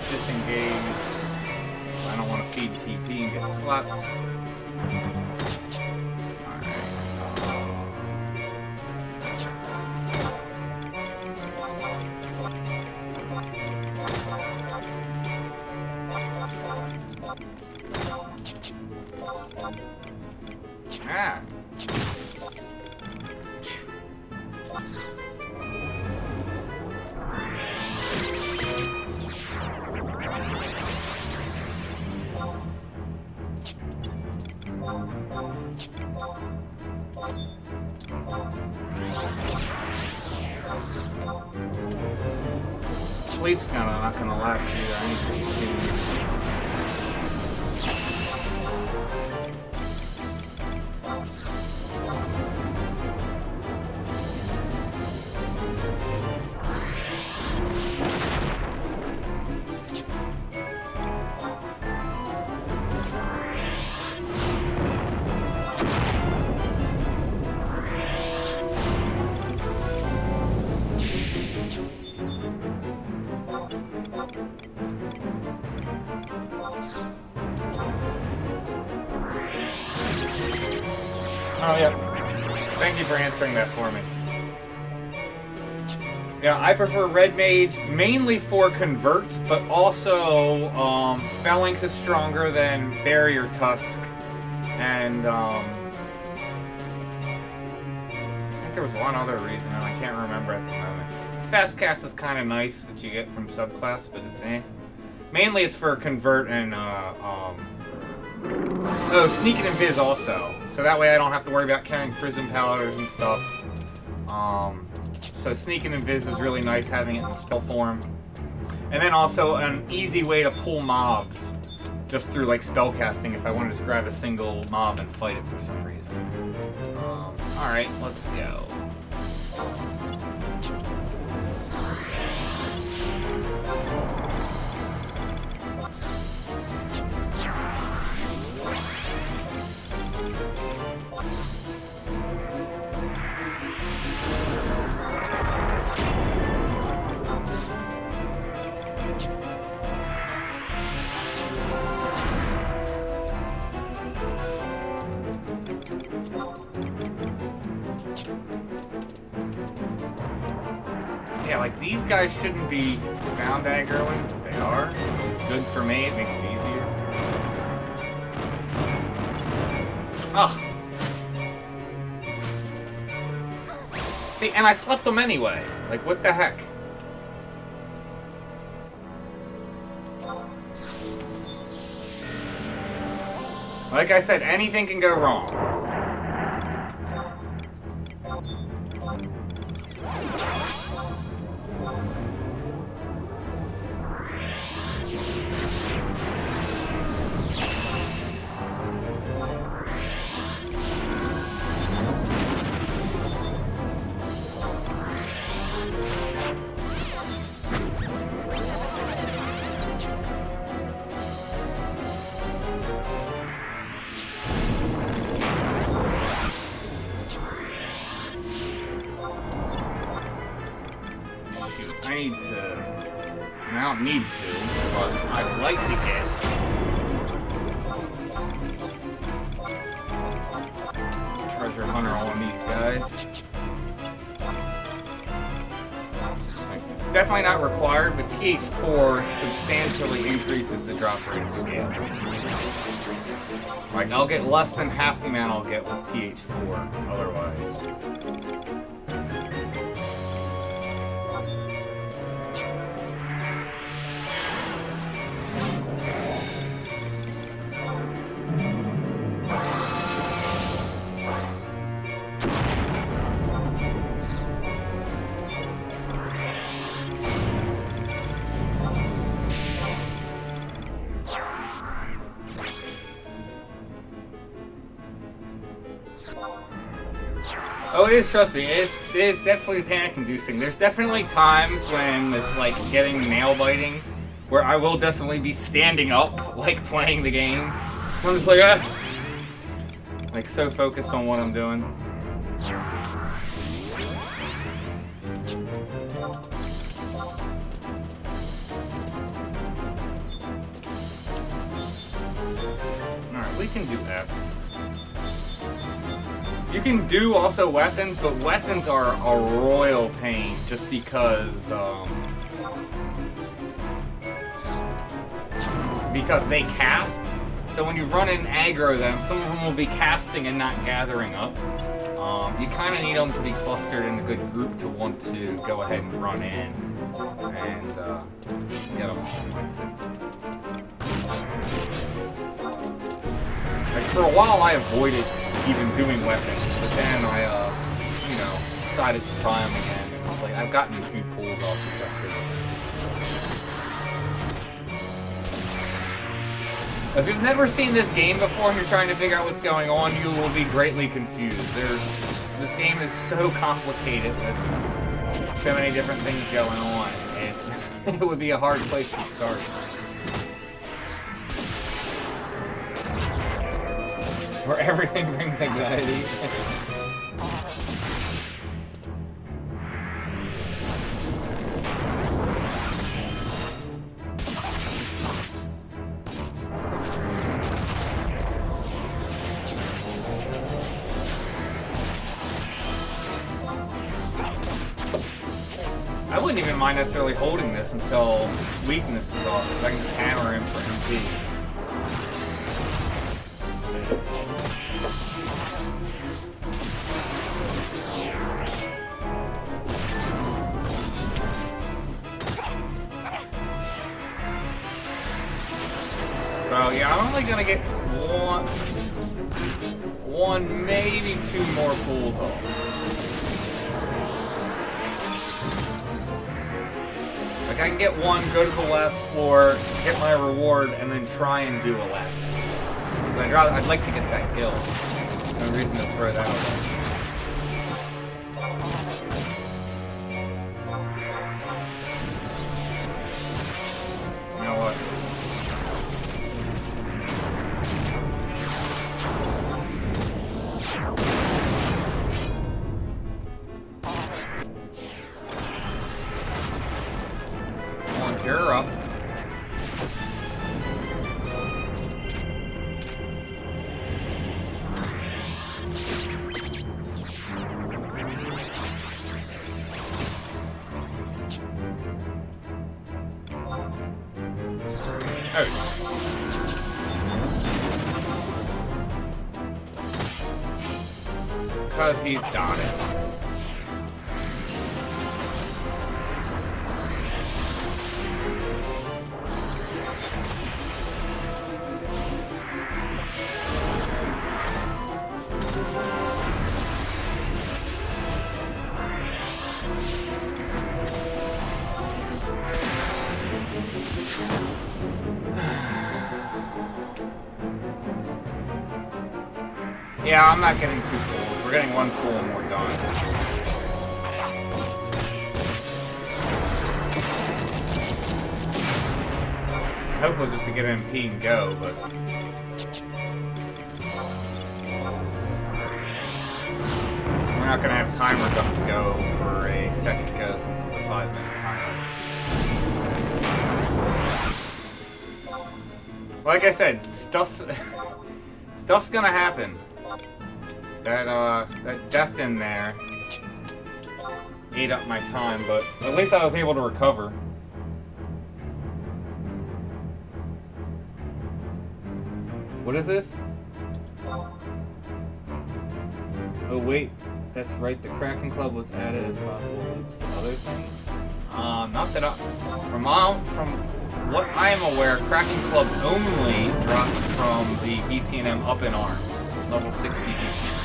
Disengage. I don't want to feed TP and get slapped. Ah. Sleep's not gonna last either. I need to continue. Oh, yeah. Thank you for answering that for me. Yeah, I prefer Red Mage mainly for Convert, but also Phalanx is stronger than Barrier Tusk, and I think there was one other reason, and I can't remember at the moment. Fast Cast is kind of nice that you get from subclass, but it's eh. Mainly it's for Convert and oh, Sneak and Invis also. So that way I don't have to worry about carrying Prism Powders and stuff. So Sneak and Invis is really nice having it in spell form. And then also an easy way to pull mobs just through like spell casting if I want to just grab a single mob and fight it for some reason. Alright, let's go. Yeah, like these guys shouldn't be sound aggroing, but they are, which is good for me. It makes it easier. Ugh. See, and I slept them anyway. Like, what the heck? Like I said, anything can go wrong. I don't need to, but I'd like to get. Treasure hunter on these guys. It's definitely not required, but TH4 substantially increases the drop rate of scales. Like, I'll get less than half the amount I'll get with TH4 otherwise. Oh, it is, trust me, it's definitely panic-inducing. There's definitely times when it's like getting nail-biting, where I will definitely be standing up, like playing the game. So I'm just like, ah! Like, so focused on what I'm doing. Alright, we can do Fs. You can do also weapons, but weapons are a royal pain just because they cast. So when you run and aggro them, some of them will be casting and not gathering up. You kind of need them to be clustered in a good group to want to go ahead and run in and get them all. Like, for a while I avoided even doing weapons, but then I, decided to try them again. And it's like, I've gotten a few pulls off just for them. If you've never seen this game before and you're trying to figure out what's going on, you will be greatly confused. This game is so complicated with so many different things going on, and it would be a hard place to start. Where everything brings anxiety. I wouldn't even mind necessarily holding this until weakness is off, because I can just hammer him for MP. So yeah, I'm only gonna get one, maybe two more pulls off. Like, I can get one, go to the last floor, get my reward, and then try and do a last one. Because I'd like to get that guild. No reason to throw that away. You know what? You're up. Because he's dotted. Yeah, I'm not getting 2 pulls. We're getting 1 pull and we're done. The hope was just to get MP and go, but... we're not gonna have timers up to go for a second go since it's a 5-minute timer. Like I said, stuff's gonna happen. That death in there ate up my time, but at least I was able to recover. What is this? Oh wait, that's right, the Kraken Club was added as possible links to other things. Not that from what I am aware, Kraken Club only drops from the BCNM up in arms, level 60 BCNM.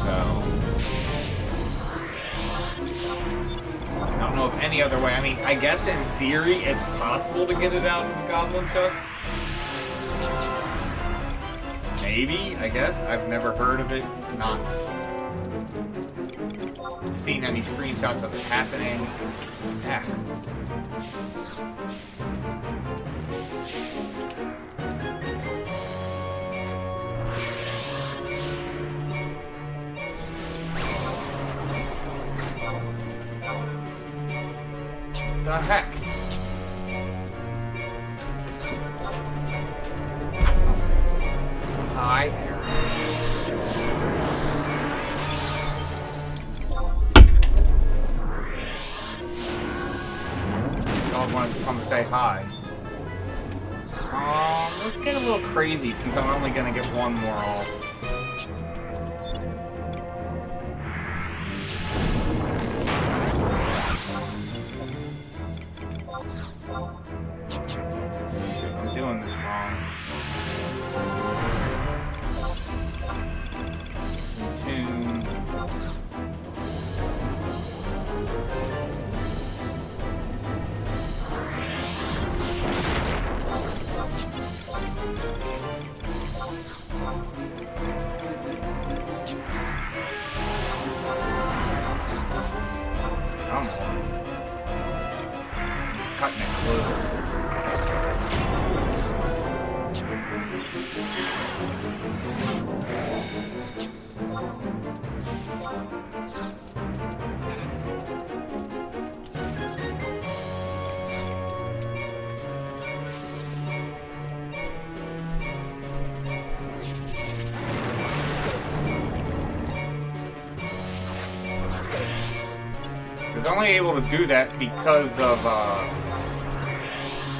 So, I don't know of any other way. I mean, I guess in theory it's possible to get it out of the Goblin Chest. Maybe, I guess. I've never heard of it. Not seen any screenshots of it happening. Ah. The heck? Hi there. Dog wanted to come say hi. Let's get a little crazy since I'm only gonna get 1 more off. Shit, I'm doing this wrong. Tune. Come on. Cutting it close. I was only able to do that because of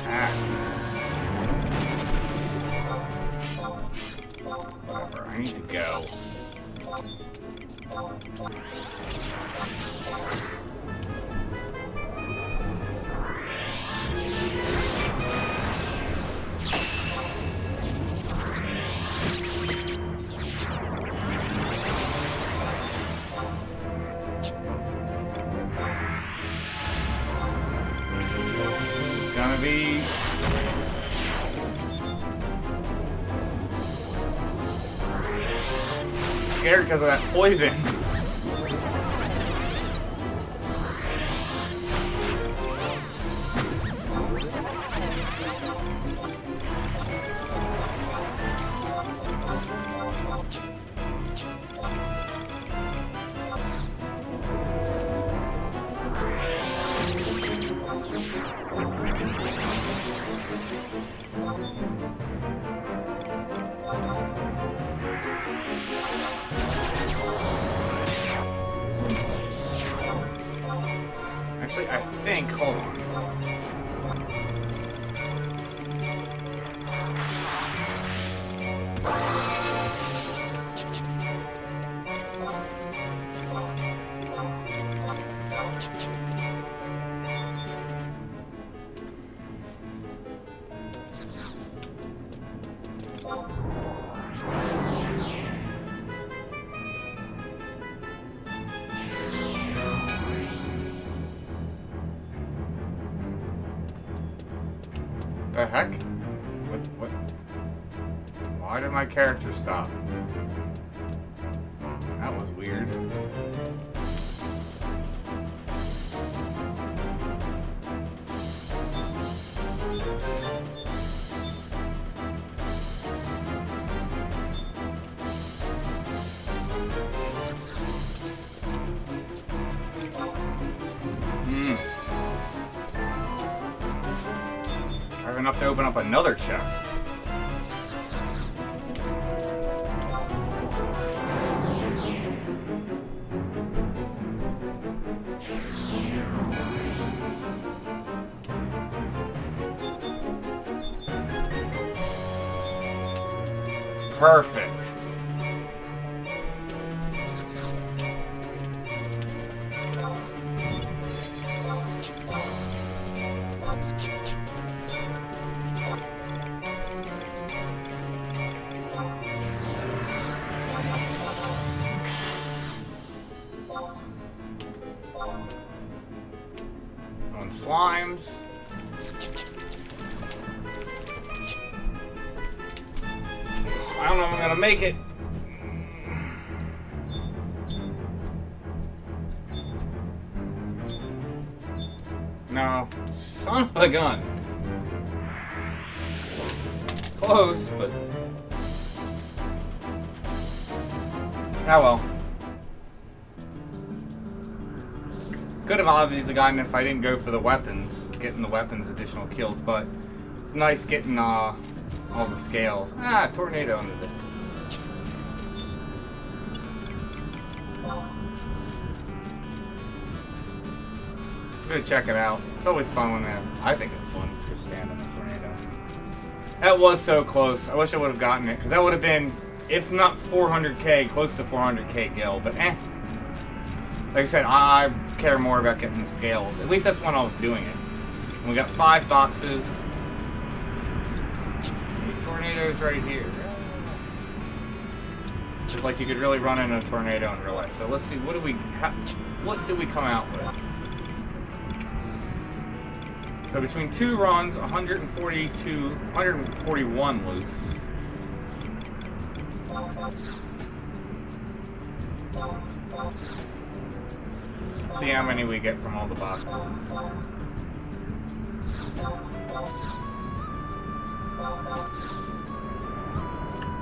whatever, I need to go. Gonna be scared because of that poison. Actually, I think, hold on. The heck? What? Why did my character stop? That was weird. I have enough to open up another chest. Perfect. On slimes. I don't know if I'm gonna make it. No. Son of a gun. Close, but... oh well. Could have obviously gotten if I didn't go for the weapons, getting the weapons additional kills, but it's nice getting all the scales. Ah, tornado in the distance. I'm gonna check it out. It's always fun when I think it's fun to stand in a tornado. That was so close. I wish I would have gotten it, because that would have been, if not 400k, close to 400k gil, but eh. Like I said, I care more about getting the scales. At least that's when I was doing it. And we got 5 boxes. The tornado's right here. Just like you could really run into a tornado in real life. So let's see, what did we come out with? So between 2 runs, 141 loose. See how many we get from all the boxes.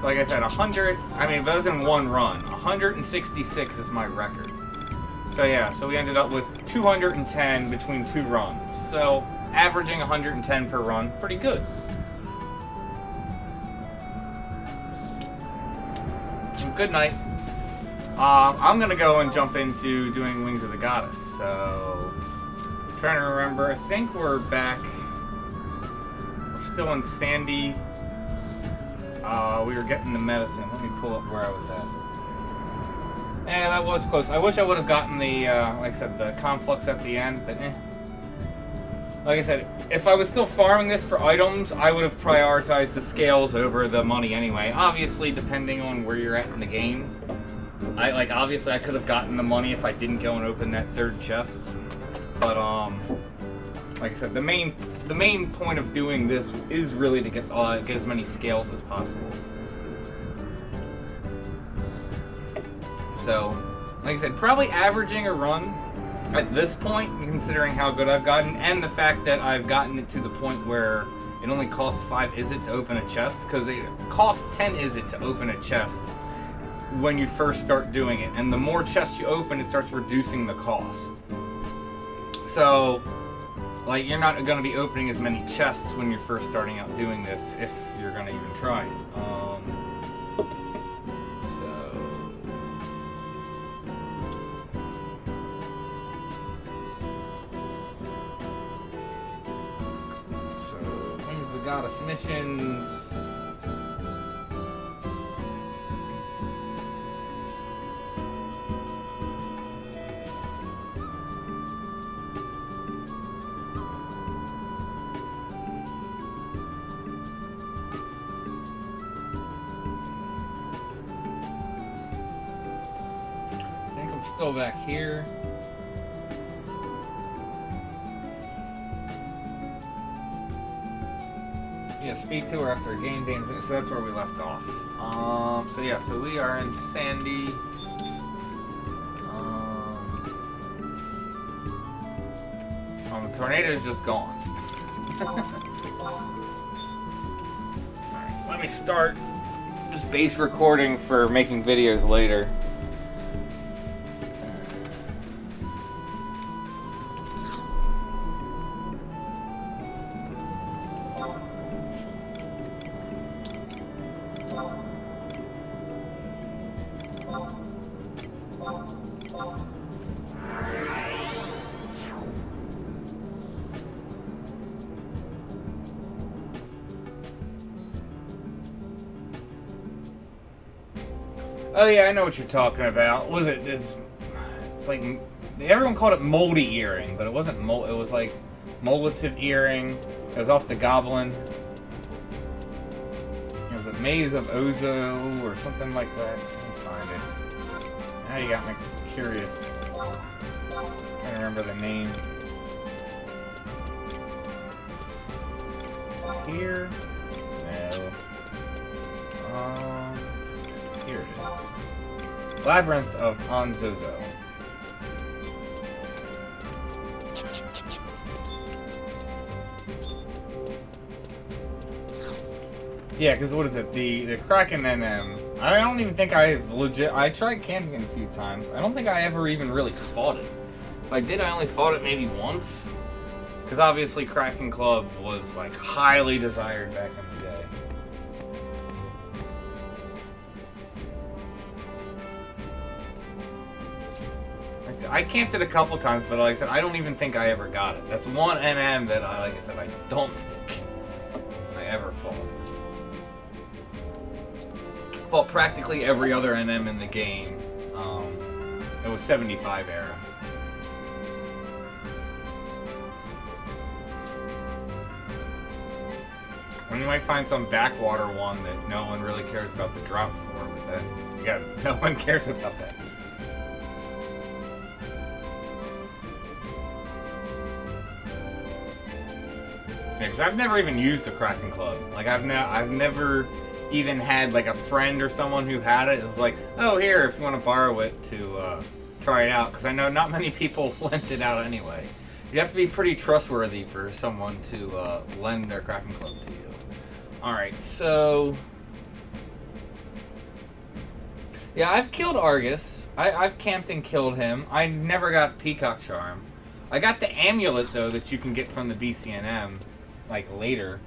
Like I said, 100, I mean, that was in 1 run. 166 is my record. So yeah, so we ended up with 210 between 2 runs. So averaging 110 per run, pretty good. Good night. I'm gonna go and jump into doing Wings of the Goddess. So, I'm trying to remember. I think we're back. We're still in Sandy. We were getting the medicine. Let me pull up where I was at. Yeah, that was close. I wish I would have gotten the, like I said, the conflux at the end, but eh. Like I said, if I was still farming this for items, I would have prioritized the scales over the money anyway. Obviously, depending on where you're at in the game. Obviously I could have gotten the money if I didn't go and open that 3rd chest. But, like I said, the main point of doing this is really to get as many scales as possible. So, like I said, probably averaging a run at this point, considering how good I've gotten, and the fact that I've gotten it to the point where it only costs 5 izzet to open a chest, because it costs 10 izzet to open a chest when you first start doing it, and the more chests you open, it starts reducing the cost. So, like, you're not going to be opening as many chests when you're first starting out doing this, if you're going to even try it. So, Wings of the Goddess missions. Still back here. Yeah, speed tour after a game day, so that's where we left off. So yeah, so we are in Sandy. The tornado is just gone. Alright, let me start just base recording for making videos later. Oh yeah, I know what you're talking about. Was it? It's like everyone called it moldy earring, but it wasn't mold. It was like molative earring. It was off the goblin. It was a maze of Ozo or something like that. Let me find it. Now you got me curious. I can't remember the name. Is it here? No. Here it is. Labyrinth of Onzozo. Yeah, because what is it? The Kraken NM. I don't even think I've I tried camping it a few times. I don't think I ever even really fought it. If I did, I only fought it maybe once. Because obviously Kraken Club was like highly desired back in the day. I camped it a couple times, but like I said, I don't even think I ever got it. That's one NM that I don't think I ever fought. Fought practically every other NM in the game. It was 75 era. And you might find some backwater one that no one really cares about the drop for, but then, yeah, no one cares about that. Yeah, because I've never even used a Kraken Club. Like I've never even had like a friend or someone who had it. It was like, oh, here, if you want to borrow it to try it out. Because I know not many people lent it out anyway. You have to be pretty trustworthy for someone to lend their Kraken Club to you. Alright, so... yeah, I've killed Argus. I've camped and killed him. I never got Peacock Charm. I got the amulet, though, that you can get from the BCNM, like, later.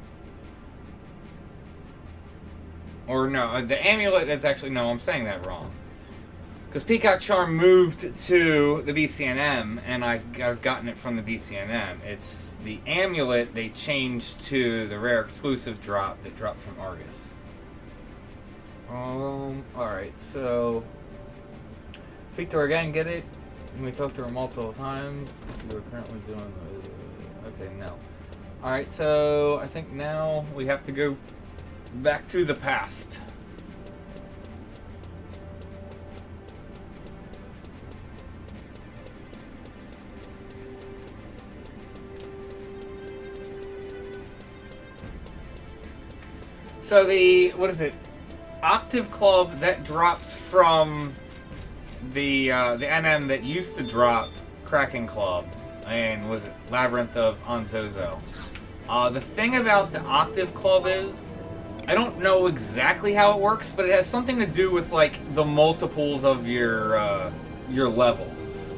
Or no, the amulet is actually... no, I'm saying that wrong. Because Peacock Charm moved to the BCNM, and I've gotten it from the BCNM. It's the amulet they changed to the rare exclusive drop that dropped from Argus. Alright, so... Victor again, get it? We talked to her multiple times. You are currently doing... okay, no. Alright, so I think now we have to go back to the past. So the, what is it? Octave Club that drops from the NM that used to drop Kraken Club, and was it Labyrinth of Onzozo. The thing about the Octave Club is, I don't know exactly how it works, but it has something to do with like the multiples of your level.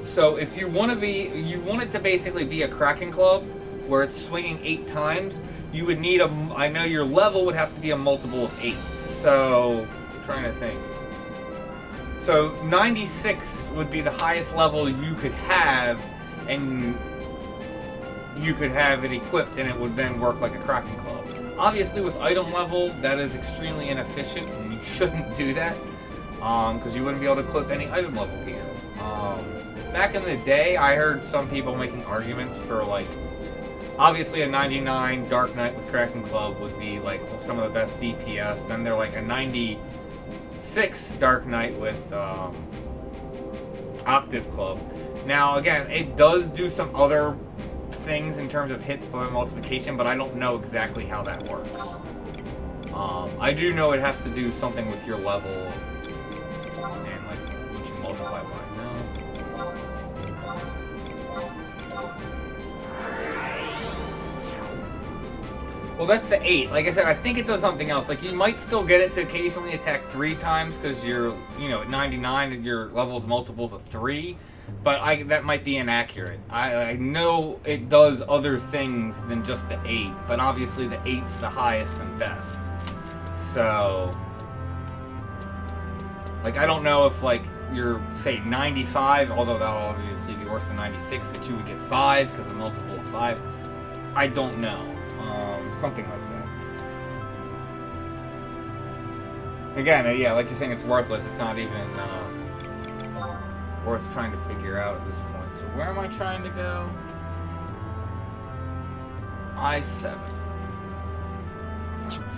So if you want it to basically be a Kraken Club where it's swinging 8 times, you would need I know your level would have to be a multiple of 8. So, I'm trying to think. So 96 would be the highest level you could have, and you could have it equipped, and it would then work like a Kraken Club. Obviously, with item level, that is extremely inefficient, and you shouldn't do that, because you wouldn't be able to equip any item level gear. Back in the day, I heard some people making arguments for like, obviously a 99 Dark Knight with Kraken Club would be like some of the best DPS. Then they're like a 96 Dark Knight with Octave Club. Now again, it does do some other things in terms of hits by multiplication, but I don't know exactly how that works. I do know it has to do something with your level and like what you multiply by. No. Well, that's the 8. Like I said, I think it does something else. Like you might still get it to occasionally attack 3 times because you're, you know, at 99 and your level's multiples of 3. But that might be inaccurate. I know it does other things than just the 8, but obviously the 8's the highest and best. So, like, I don't know if, like, you're, say, 95, although that'll obviously be worse than 96, that you would get 5 because of multiple of 5. I don't know. Something like that. Again, yeah, like you're saying, it's worthless. It's not even worth trying to figure out at this point. So where am I trying to go? I-7.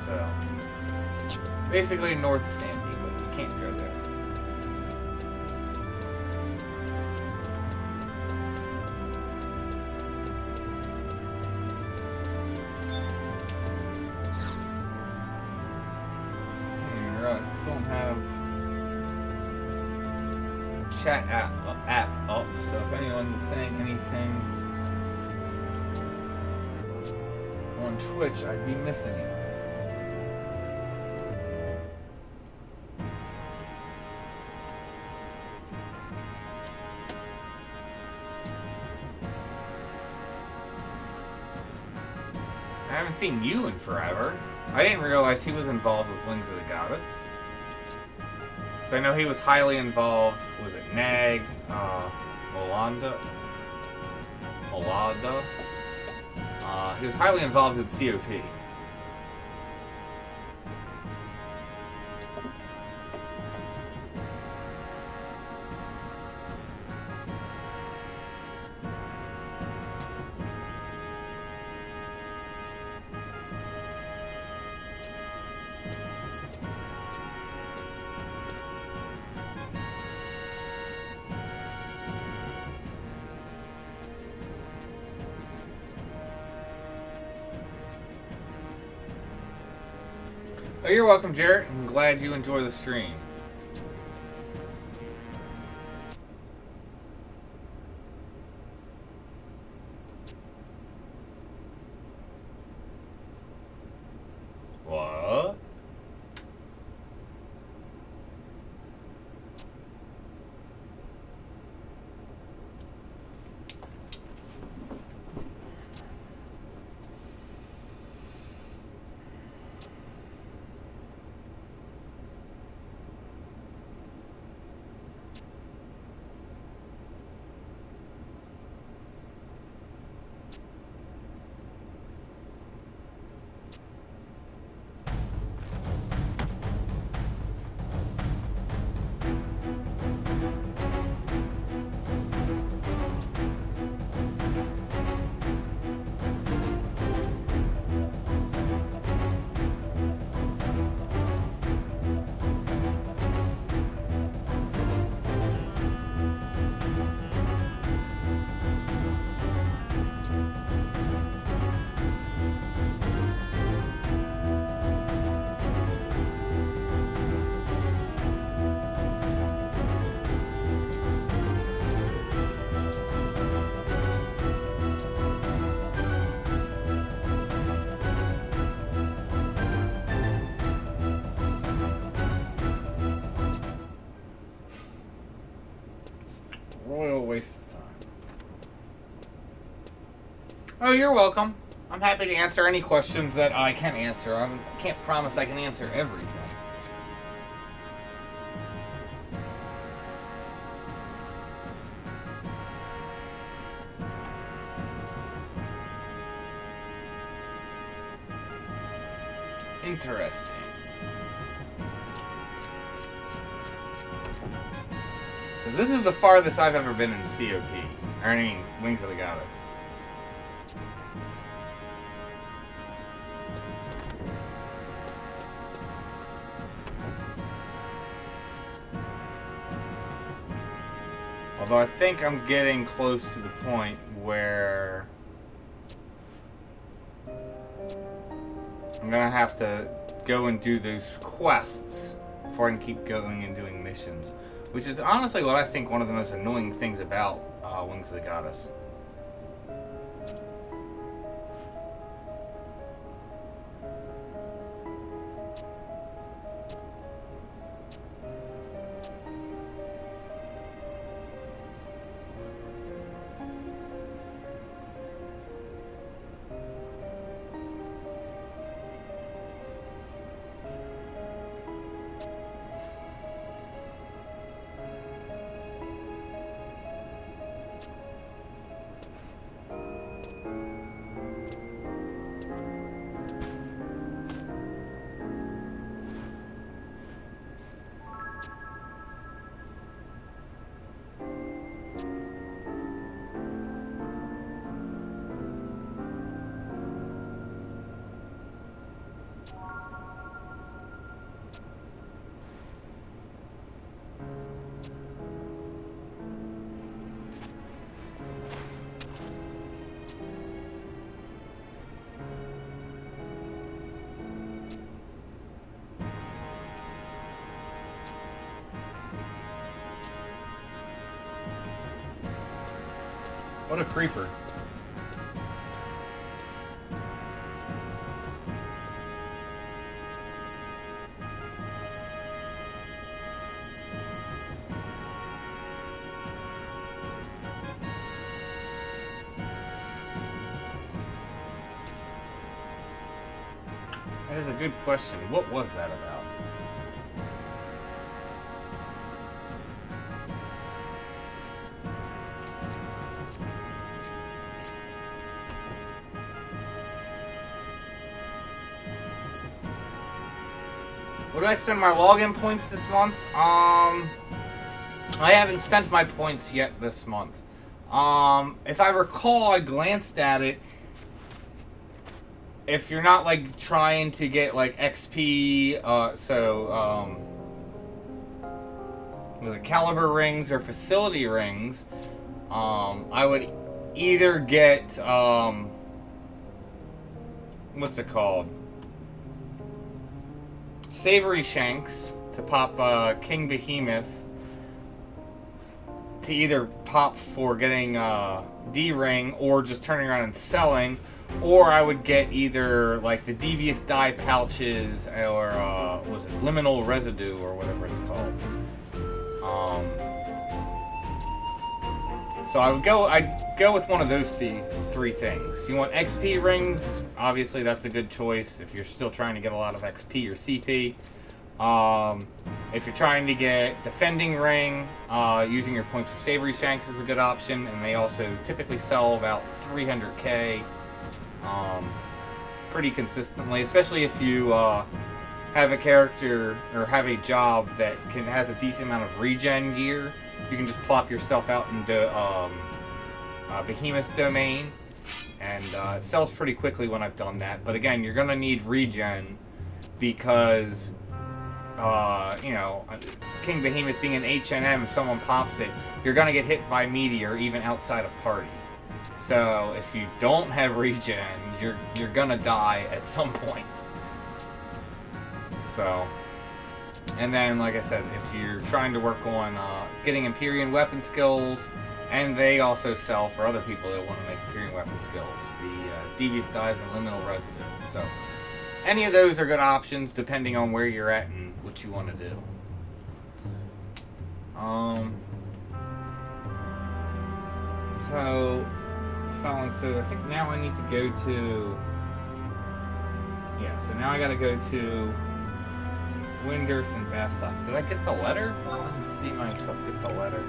So basically North Sandy, but you can't go there. I don't have chat app up, so if anyone's saying anything on Twitch, I'd be missing it. I haven't seen you in forever. I didn't realize he was involved with Wings of the Goddess. So I know he was highly involved. Was it Nag? Molada? He was highly involved with COP. Oh, you're welcome, Jarrett. I'm glad you enjoy the stream. What? Royal waste of time. Oh, you're welcome. I'm happy to answer any questions that I can answer. I can't promise I can answer everything. Interesting. Because this is the farthest I've ever been in COP. Or I mean, Wings of the Goddess. Although I think I'm getting close to the point where I'm gonna have to go and do those quests before I can keep going and doing missions. Which is honestly what I think one of the most annoying things about Wings of the Goddess. What a creeper. That is a good question. What was that about? What do I spend my login points this month? I haven't spent my points yet this month. If I recall, I glanced at it. If you're not like trying to get like XP, was it caliber rings or facility rings? I would either get what's it called? Savory Shanks to pop King Behemoth, to either pop for getting D-Ring or just turning around and selling, or I would get either like the Devious Dye pouches or was it Liminal Residue or whatever it's called. So I'd go with one of those three things. If you want XP rings, obviously that's a good choice if you're still trying to get a lot of XP or CP. If you're trying to get Defending Ring, using your points for Savory Shanks is a good option, and they also typically sell about 300k pretty consistently, especially if you have a character or have a job that has a decent amount of regen gear. You can just plop yourself out into Behemoth Domain, and it sells pretty quickly when I've done that. But again, you're going to need regen because, King Behemoth being an H&M, if someone pops it, you're going to get hit by Meteor even outside of party. So if you don't have regen, you're going to die at some point. So... And then, like I said, if you're trying to work on getting Empyrean weapon skills, and they also sell for other people that want to make Empyrean weapon skills, the Devious Dyes and Liminal Residue. So, any of those are good options depending on where you're at and what you want to do. So I think now I need to go to... Yeah, so now I gotta go to... Winders and Bassock. Did I get the letter? I didn't see myself get the letter.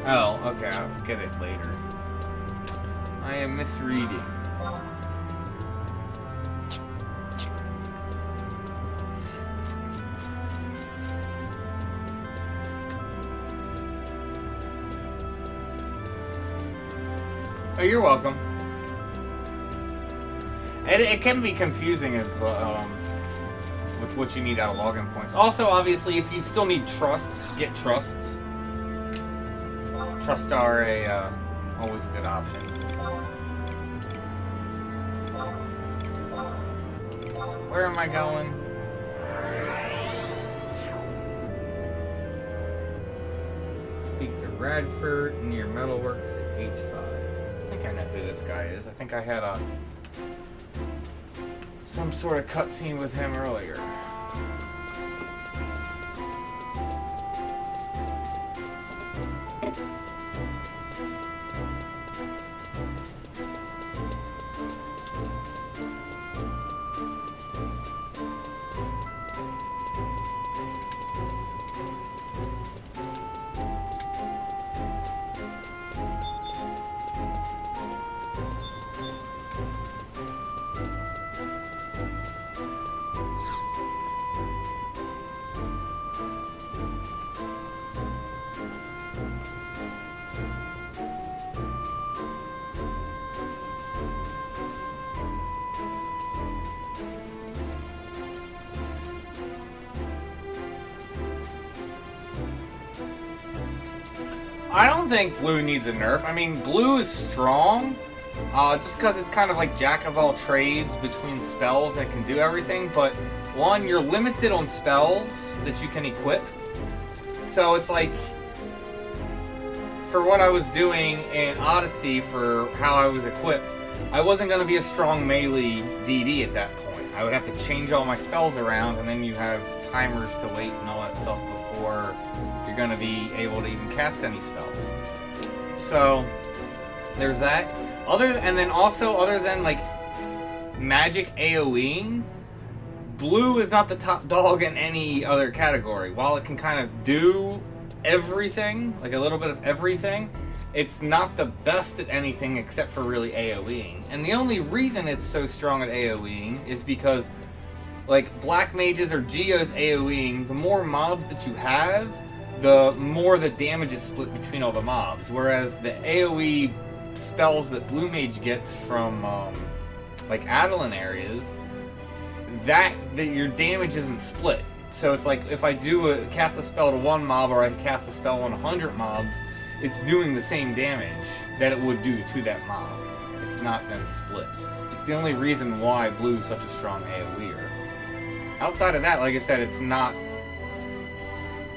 No. Oh, okay. I'll get it later. I am misreading. Oh, you're welcome. It can be confusing as, with what you need out of login points. Also, obviously, if you still need trusts, get trusts. Trusts are always a good option. So where am I going? Speak to Radford near Metalworks at H5. I think I know who this guy is. I think I had some sort of cutscene with him earlier. I don't think blue needs a nerf. I mean, blue is strong, just because it's kind of like jack of all trades between spells and it can do everything. But one, you're limited on spells that you can equip. So it's like, for what I was doing in Odyssey, for how I was equipped, I wasn't going to be a strong melee DD at that point. I would have to change all my spells around, and then you have timers to wait and all that stuff before you're going to be able to even cast any spells. So there's that. Other than like magic AoEing, blue is not the top dog in any other category. While it can kind of do everything, like a little bit of everything, it's not the best at anything except for really AoEing. And the only reason it's so strong at AoEing is because, like, black mages or geos AoEing, the more mobs that you have, the more the damage is split between all the mobs. Whereas the AoE spells that blue mage gets from, like, Adeline areas, that your damage isn't split. So it's like, if I cast a spell to one mob, or I cast a spell on 100 mobs, it's doing the same damage that it would do to that mob. It's not then split. It's the only reason why blue is such a strong AoEer. Outside of that, like I said, it's not...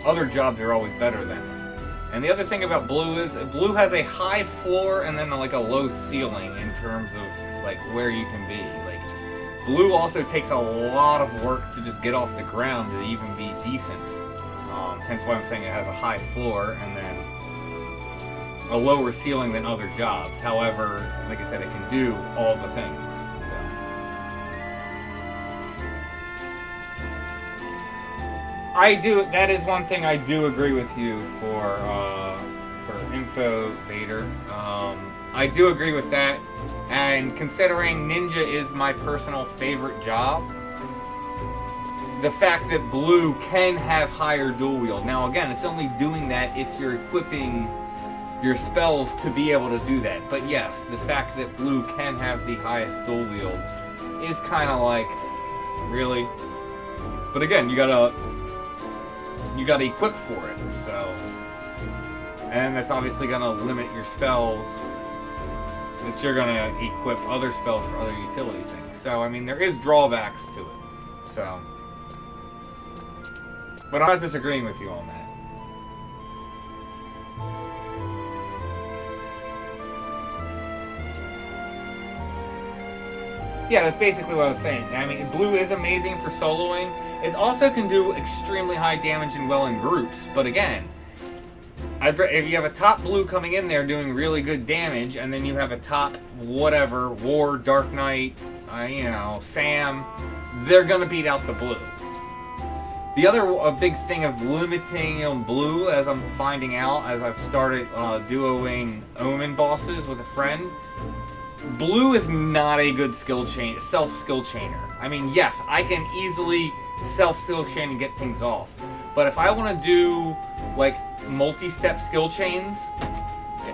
Other jobs are always better than it. And the other thing about blue is, blue has a high floor and then like a low ceiling in terms of like where you can be. Like, blue also takes a lot of work to just get off the ground to even be decent. Hence why I'm saying it has a high floor and then a lower ceiling than other jobs. However, like I said, it can do all the things. So. That is one thing I do agree with you for Info Vader. I do agree with that. And considering Ninja is my personal favorite job, the fact that blue can have higher dual wield. Now again, it's only doing that if you're equipping your spells to be able to do that. But yes, the fact that blue can have the highest dual wield is kind of like, really? But again, you gotta equip for it, so... And that's obviously gonna limit your spells that you're gonna equip other spells for other utility things. So, I mean, there is drawbacks to it, so... But I'm not disagreeing with you on that. Yeah, that's basically what I was saying. I mean, blue is amazing for soloing. It also can do extremely high damage and well in groups. But again, if you have a top blue coming in there doing really good damage, and then you have a top whatever, War, Dark Knight, Sam, they're going to beat out the blue. The other big thing of limiting blue, as I'm finding out, as I've started duoing Omen bosses with a friend, blue is not a good self-skill chainer. I mean, yes, I can easily self-skill chain and get things off. But if I want to do, like, multi-step skill chains,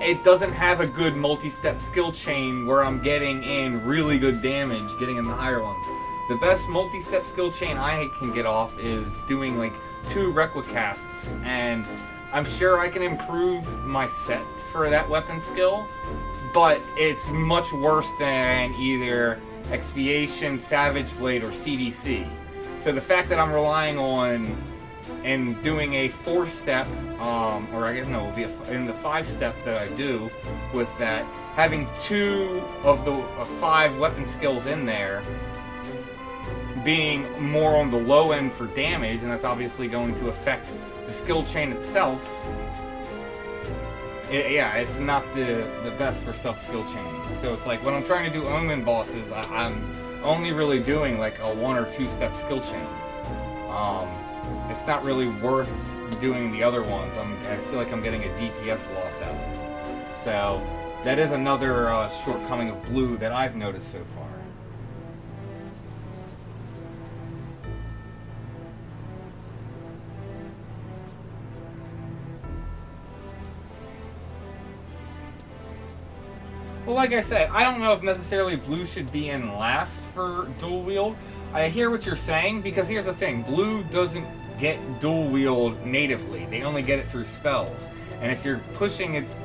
it doesn't have a good multi-step skill chain where I'm getting in really good damage, getting in the higher ones. The best multi-step skill chain I can get off is doing, like, 2 Requicasts and I'm sure I can improve my set for that weapon skill, but it's much worse than either Expiation, Savage Blade, or CDC. So the fact that I'm relying on and doing a 4-step, or I guess no, it would be in the 5-step that I do with that, having 2 of the 5 weapon skills in there, being more on the low end for damage, and that's obviously going to affect the skill chain itself. Yeah, it's not the best for self-skill chain. So it's like when I'm trying to do Omen bosses, I'm only really doing like a 1 or 2-step skill chain. It's not really worth doing the other ones. I feel like I'm getting a DPS loss out of it. So that is another shortcoming of blue that I've noticed so far. Well, like I said, I don't know if necessarily blue should be in last for dual wield. I hear what you're saying, because here's the thing. Blue doesn't get dual wield natively. They only get it through spells. And if you're pushing its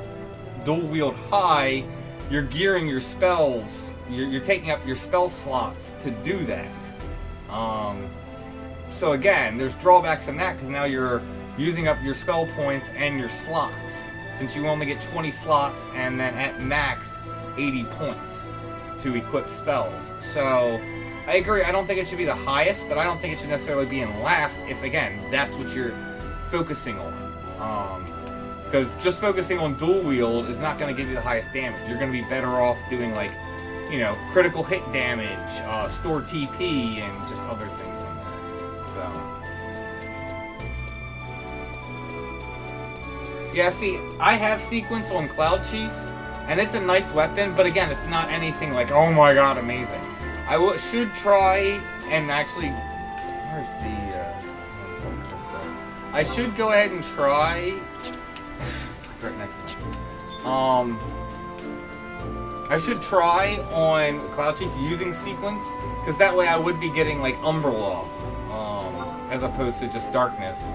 dual wield high, you're gearing your spells. You're taking up your spell slots to do that. So again, there's drawbacks in that, because now you're using up your spell points and your slots. Since you only get 20 slots and then at max 80 points to equip spells. So I agree, I don't think it should be the highest, but I don't think it should necessarily be in last if, again, that's what you're focusing on. Because just focusing on dual wield is not going to give you the highest damage. You're going to be better off doing, like, you know, critical hit damage, store TP, and just other things in there. So yeah, see, I have sequence on Cloudchief, and it's a nice weapon, but again, it's not anything like, oh my god, amazing. I should try and actually, where's the crystal? I should go ahead and try. It's like right next to me. I should try on Cloudchief using sequence, because that way I would be getting like Umbraloff, as opposed to just darkness.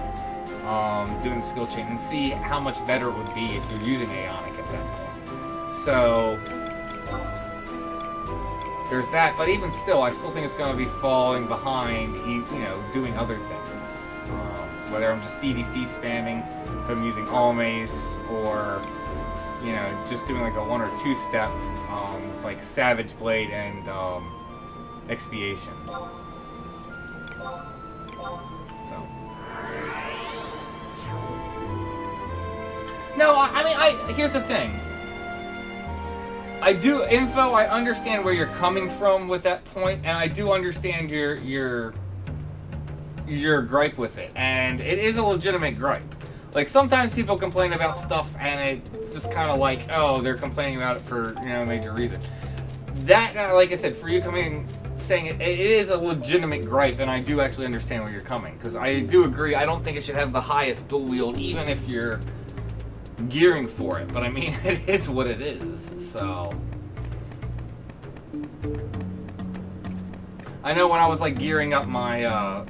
Doing the skill chain, and see how much better it would be if you're using Aeonic at that point. So there's that, but even still, I still think it's going to be falling behind, you know, doing other things. Whether I'm just CDC spamming, if I'm using Almace, or, you know, just doing like a 1 or 2-step with like Savage Blade and Expiation. So. No, I mean, here's the thing. I understand where you're coming from with that point, and I do understand your gripe with it, and it is a legitimate gripe. Like, sometimes people complain about stuff, and it's just kind of like, oh, they're complaining about it for, you know, a major reason. That, like I said, for you saying it is a legitimate gripe, and I do actually understand where you're coming, because I do agree, I don't think it should have the highest dual wield, even if you're gearing for it, but I mean, it is what it is, so. I know when I was like gearing up my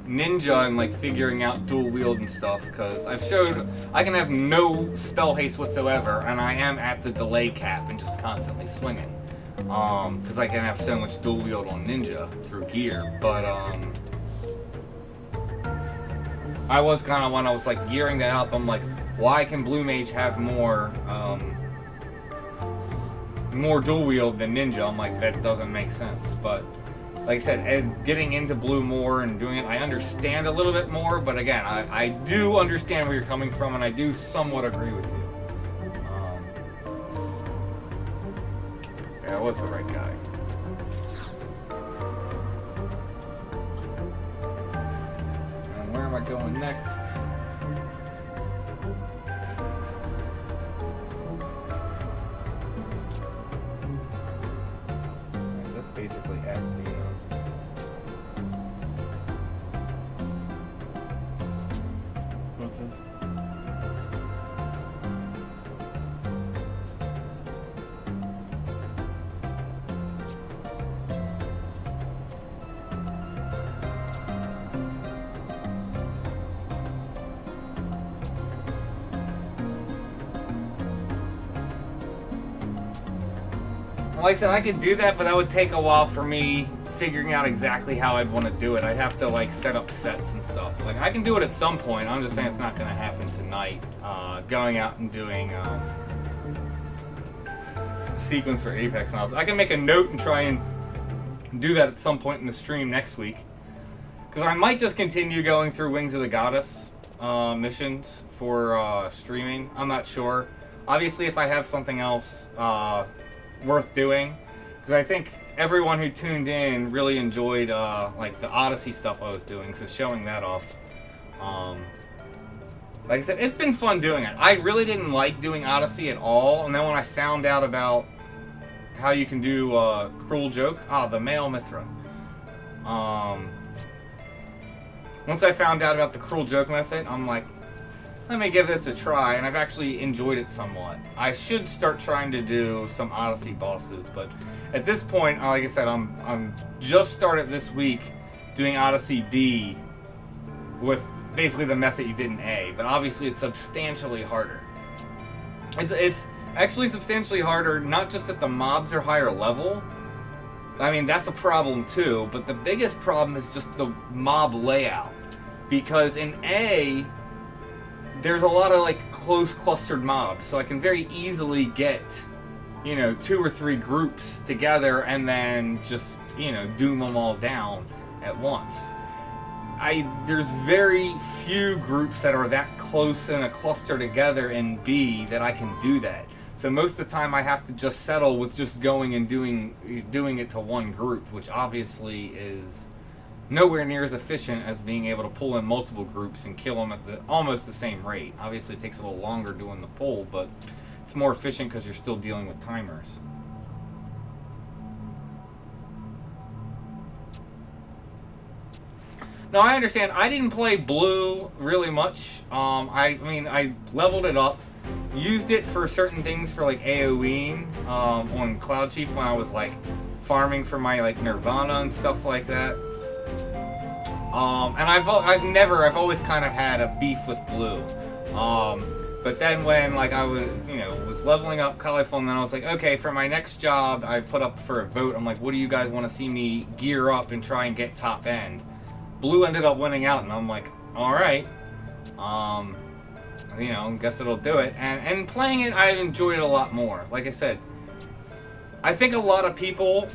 ninja and like figuring out dual wield and stuff, because I've showed I can have no spell haste whatsoever, and I am at the delay cap and just constantly swinging, because I can have so much dual wield on ninja through gear, but I was kind of, when I was like gearing that up, I'm like, why can Blue Mage have more dual wield than Ninja? I'm like, that doesn't make sense. But like I said, getting into Blue more and doing it, I understand a little bit more. But again, I do understand where you're coming from, and I do somewhat agree with you. Yeah, I was the right guy. And where am I going next? Basically at the what's this? Like I said, I could do that, but that would take a while for me figuring out exactly how I'd want to do it. I'd have to like set up sets and stuff. Like I can do it at some point. I'm just saying it's not going to happen tonight. Going out and doing sequence for Apex mobs. I can make a note and try and do that at some point in the stream next week. Because I might just continue going through Wings of the Goddess missions for streaming. I'm not sure. Obviously, if I have something else worth doing, because I think everyone who tuned in really enjoyed like the Odyssey stuff I was doing, so showing that off. Like I said, it's been fun doing it. I really didn't like doing Odyssey at all, and then when I found out about how you can do Cruel Joke, the male Mithra. Once I found out about the Cruel Joke method, I'm like, let me give this a try, and I've actually enjoyed it somewhat. I should start trying to do some Odyssey bosses, but at this point, like I said, I'm just started this week doing Odyssey B with basically the method you did in A, but obviously it's substantially harder. It's actually substantially harder, not just that the mobs are higher level. I mean, that's a problem too, but the biggest problem is just the mob layout. Because in A, there's a lot of like close clustered mobs, so I can very easily get, you know, 2 or 3 groups together and then just, you know, doom them all down at once. There's very few groups that are that close in a cluster together in B that I can do that. So most of the time I have to just settle with just going and doing it to one group, which obviously is nowhere near as efficient as being able to pull in multiple groups and kill them at almost the same rate. Obviously it takes a little longer doing the pull, but it's more efficient because you're still dealing with timers. No, I understand. I didn't play blue really much. I mean, I leveled it up, used it for certain things for like AoEing on cloudchief when I was like farming for my like Nirvana and stuff like that. And I've always kind of had a beef with blue. But then when like I was leveling up Colorful, and then I was like, okay, for my next job, I put up for a vote. I'm like, what do you guys want to see me gear up and try and get top end? Blue ended up winning out, and I'm like, all right, you know, guess it'll do it. And playing it, I enjoyed it a lot more. Like I said, I think a lot of people,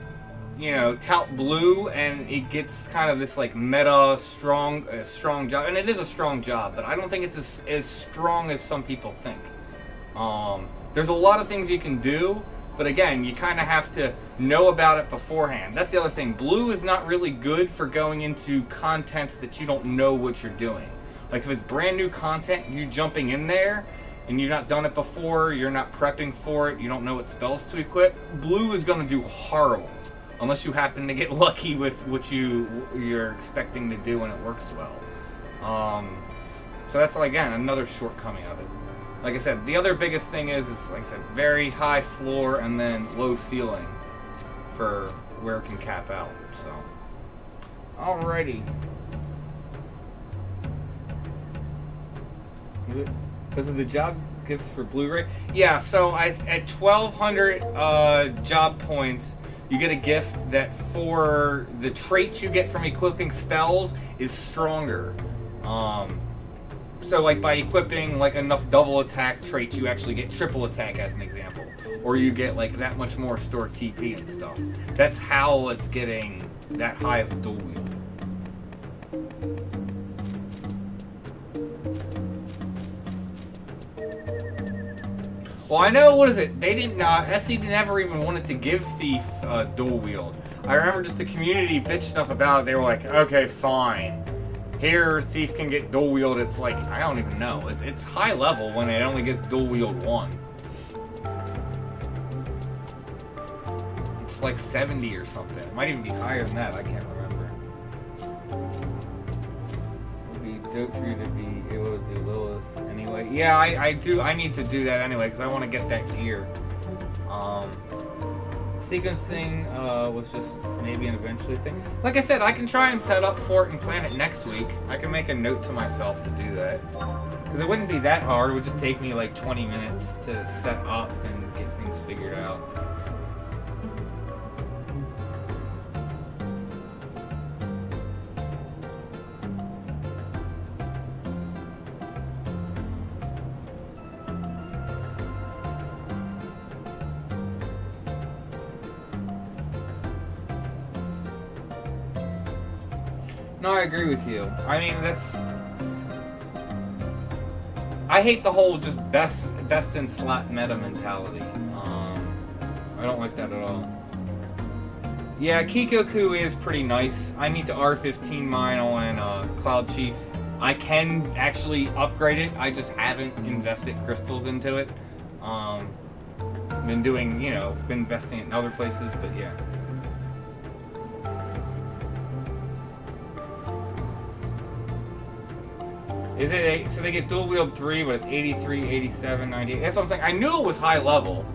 you know, tout blue, and it gets kind of this like meta strong job, and it is a strong job, but I don't think it's as strong as some people think. There's a lot of things you can do, but again, you kind of have to know about it beforehand. That's the other thing. Blue is not really good for going into content that you don't know what you're doing. Like if it's brand new content, you jumping in there, and you've not done it before, you're not prepping for it, you don't know what spells to equip, blue is going to do horrible. Unless you happen to get lucky with what you're expecting to do and it works well. So that's, again, another shortcoming of it. Like I said, the other biggest thing is like I said, very high floor and then low ceiling for where it can cap out. So, alrighty. Is it because of the job gifts for Blu-ray? Yeah. So at 1,200 job points, you get a gift that for the traits you get from equipping spells is stronger. So like by equipping like enough double attack traits, you actually get triple attack as an example. Or you get like that much more store TP and stuff. That's how it's getting that high of a dual wield. Well, I know, what is it? They didn't, SE never even wanted to give Thief dual wield. I remember just the community bitch stuff about it. They were like, okay, fine. Here, Thief can get dual wield. It's like, I don't even know. It's high level when it only gets dual wield 1. It's like 70 or something. It might even be higher than that. I can't remember. It would be dope for you to be able to do Lilith anyway. Yeah, I do. I need to do that anyway because I want to get that gear. Sequence thing was just maybe an eventually thing. Like I said, I can try and set up for it and plan it next week. I can make a note to myself to do that. Because it wouldn't be that hard. It would just take me like 20 minutes to set up and get things figured out. No, I agree with you. I mean, that's... I hate the whole just best in slot meta mentality. I don't like that at all. Yeah, Kikoku is pretty nice. I need to R15 mine on cloudchief. I can actually upgrade it. I just haven't invested crystals into it. Been doing, you know, been investing in other places, but yeah. Is it so they get dual wield 3, but it's 83, 87, 98. That's what I'm saying. I knew it was high level.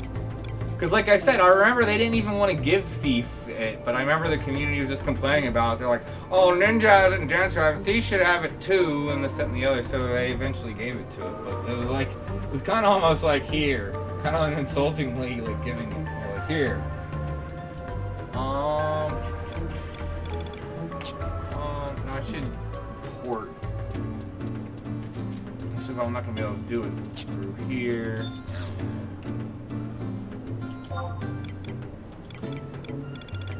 Because like I said, I remember they didn't even want to give Thief it, but I remember the community was just complaining about it. They're like, oh, Ninja has it and Dancer have it, Thief should have it too, and this, that, and the other, so they eventually gave it to it. But it was like, it was kind of almost like here. Kind of insultingly like giving it. Like, here. No, I should port. So I'm not gonna be able to do it through here.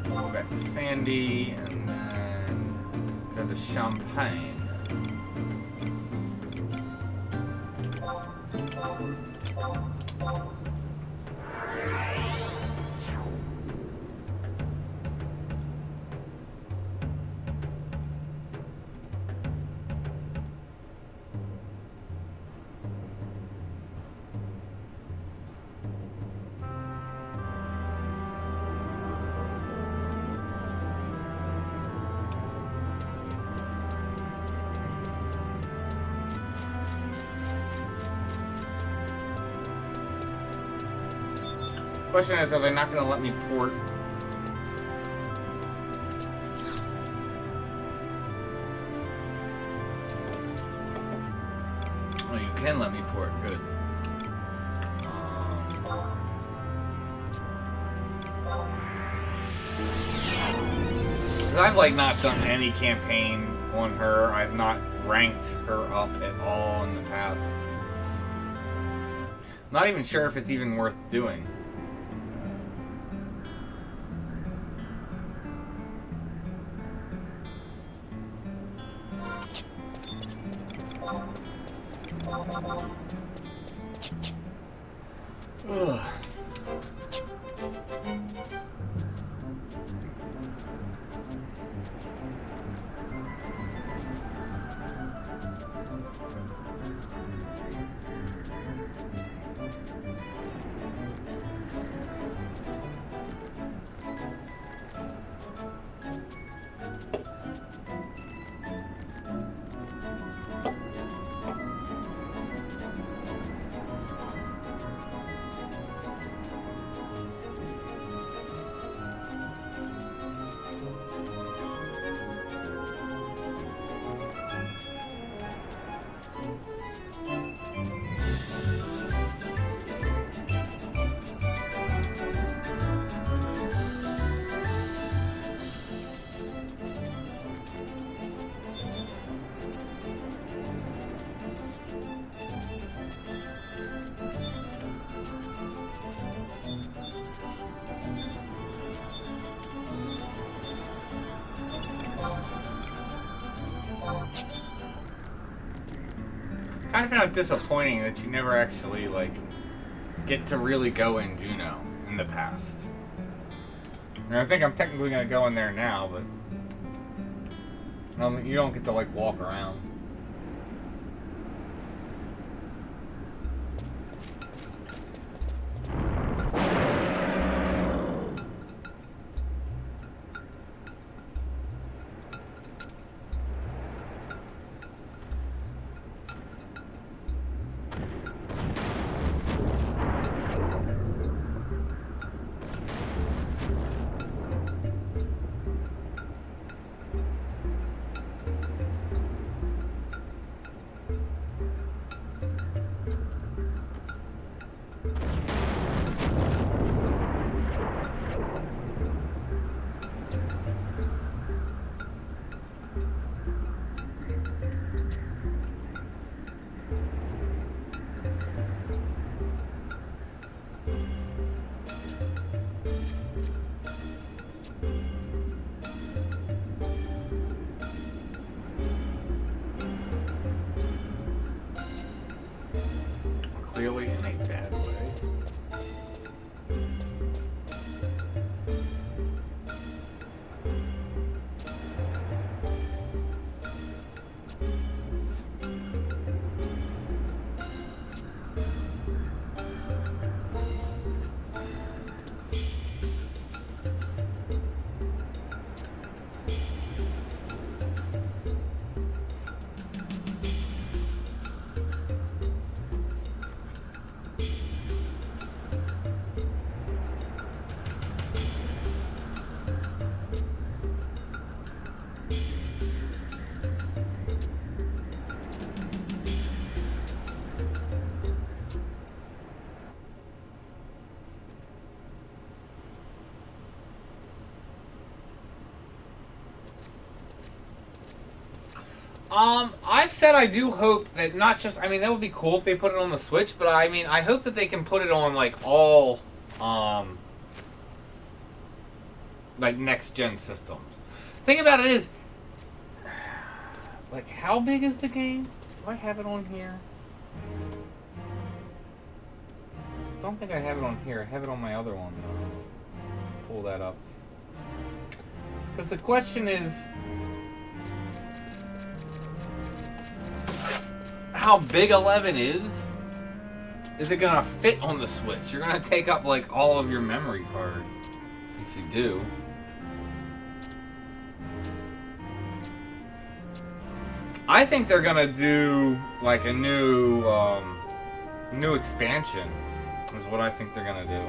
Go back to Sandy and then go to Champagne. Question is, are they not going to let me port? Oh, you can let me port. Good. I've like not done any campaign on her. I've not ranked her up at all in the past. Not even sure if it's even worth doing. Ugh. Kind of found it disappointing that you never actually like get to really go in Juno in the past. And I think I'm technically gonna go in there now, but you don't get to like walk around. I've said I do hope that not just, I mean, that would be cool if they put it on the Switch, but I mean, I hope that they can put it on, like, all, like, next-gen systems. The thing about it is, like, how big is the game? Do I have it on here? I don't think I have it on here. I have it on my other one, though. Pull that up. Because the question is, how big 11 is it gonna fit on the Switch? You're gonna take up like all of your memory card if you do. I think they're gonna do like a new expansion is what I think they're gonna do.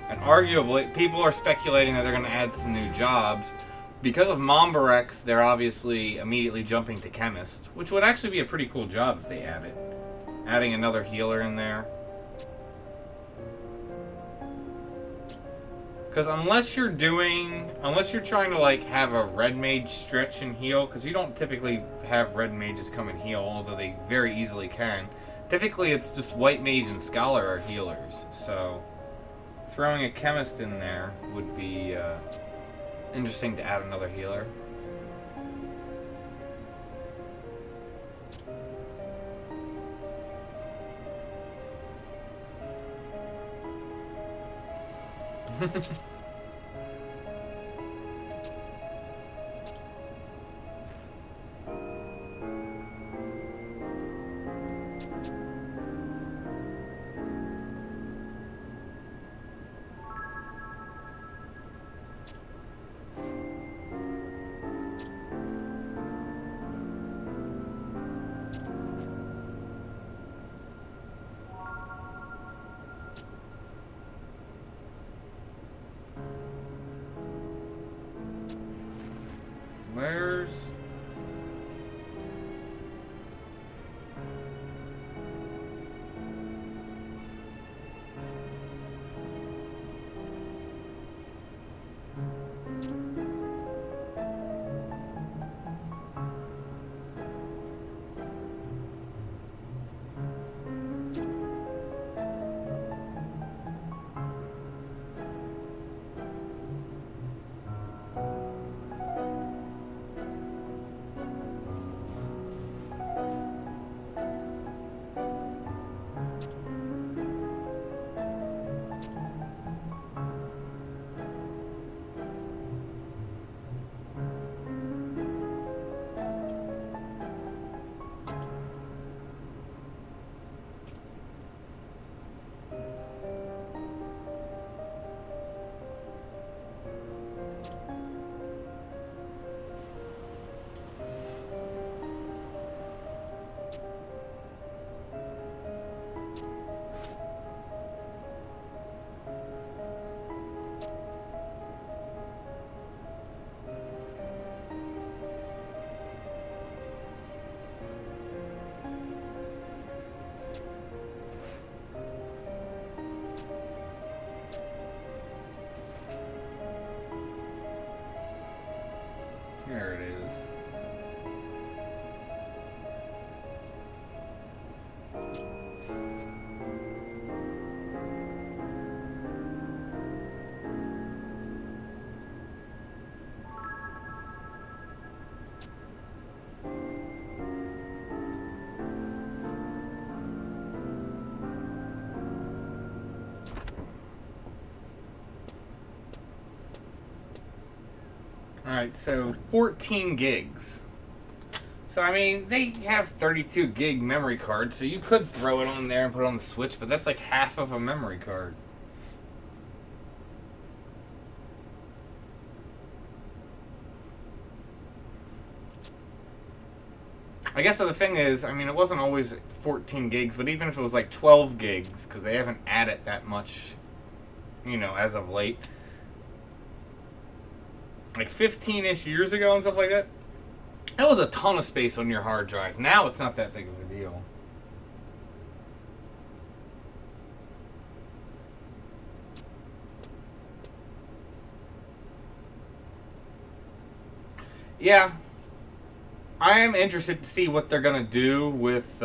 And arguably, people are speculating that they're gonna add some new jobs. Because of Mombarex, they're obviously immediately jumping to Chemist, which would actually be a pretty cool job if they add it. Adding another healer in there. Because unless you're trying to like have a red mage stretch and heal, because you don't typically have red mages come and heal, although they very easily can. Typically it's just white mage and scholar are healers, so throwing a Chemist in there would be interesting to add another healer. Where's... There it is. Alright, so 14 gigs. So, I mean, they have 32 gig memory cards, so you could throw it on there and put it on the Switch, but that's like half of a memory card. I guess the thing is, I mean, it wasn't always 14 gigs, but even if it was like 12 gigs, because they haven't added that much, you know, as of late. Like 15-ish years ago and stuff like that, that was a ton of space on your hard drive. Now it's not that big of a deal. Yeah. I am interested to see what they're gonna do with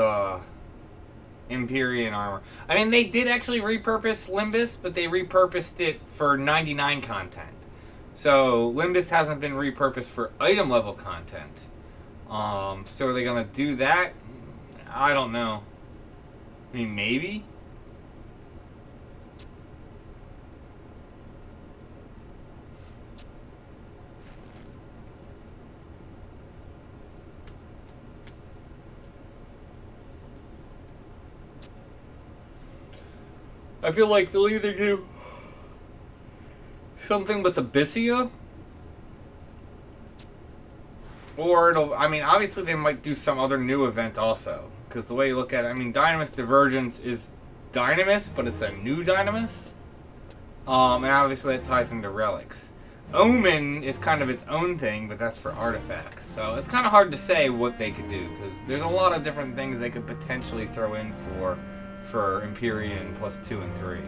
Empyrean armor. I mean, they did actually repurpose Limbus, but they repurposed it for 99 content. So Limbus hasn't been repurposed for item level content. So are they gonna do that? I don't know. I mean, maybe. I feel like they'll either do something with Abyssia, or it'll, I mean, obviously they might do some other new event also. Because the way you look at it, I mean, Dynamis Divergence is Dynamis, but it's a new Dynamis. And obviously that ties into relics. Omen is kind of its own thing, but that's for artifacts. So it's kind of hard to say what they could do, because there's a lot of different things they could potentially throw in for Empyrean plus 2 and 3.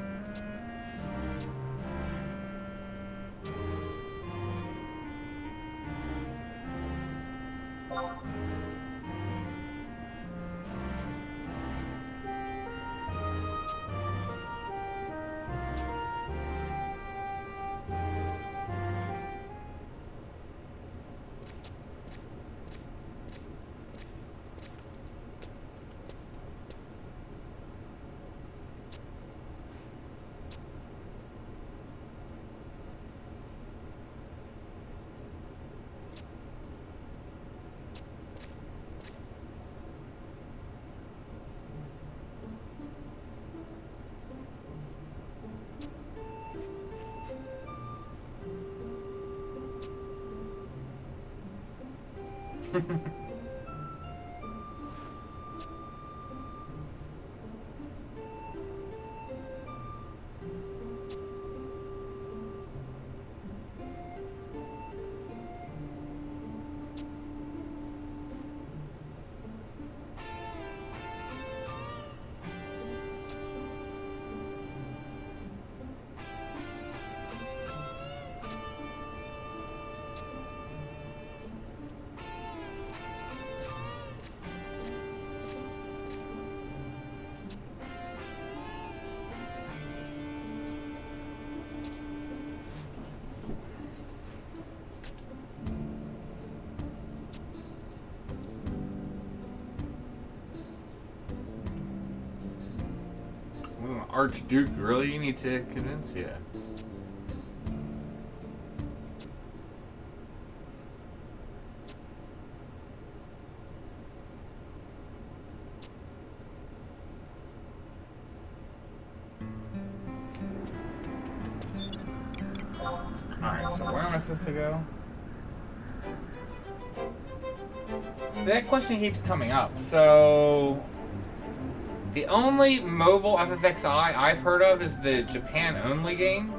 Archduke, really? You need to convince you. Alright, so where am I supposed to go? That question keeps coming up. So the only mobile FFXI I've heard of is the Japan-only game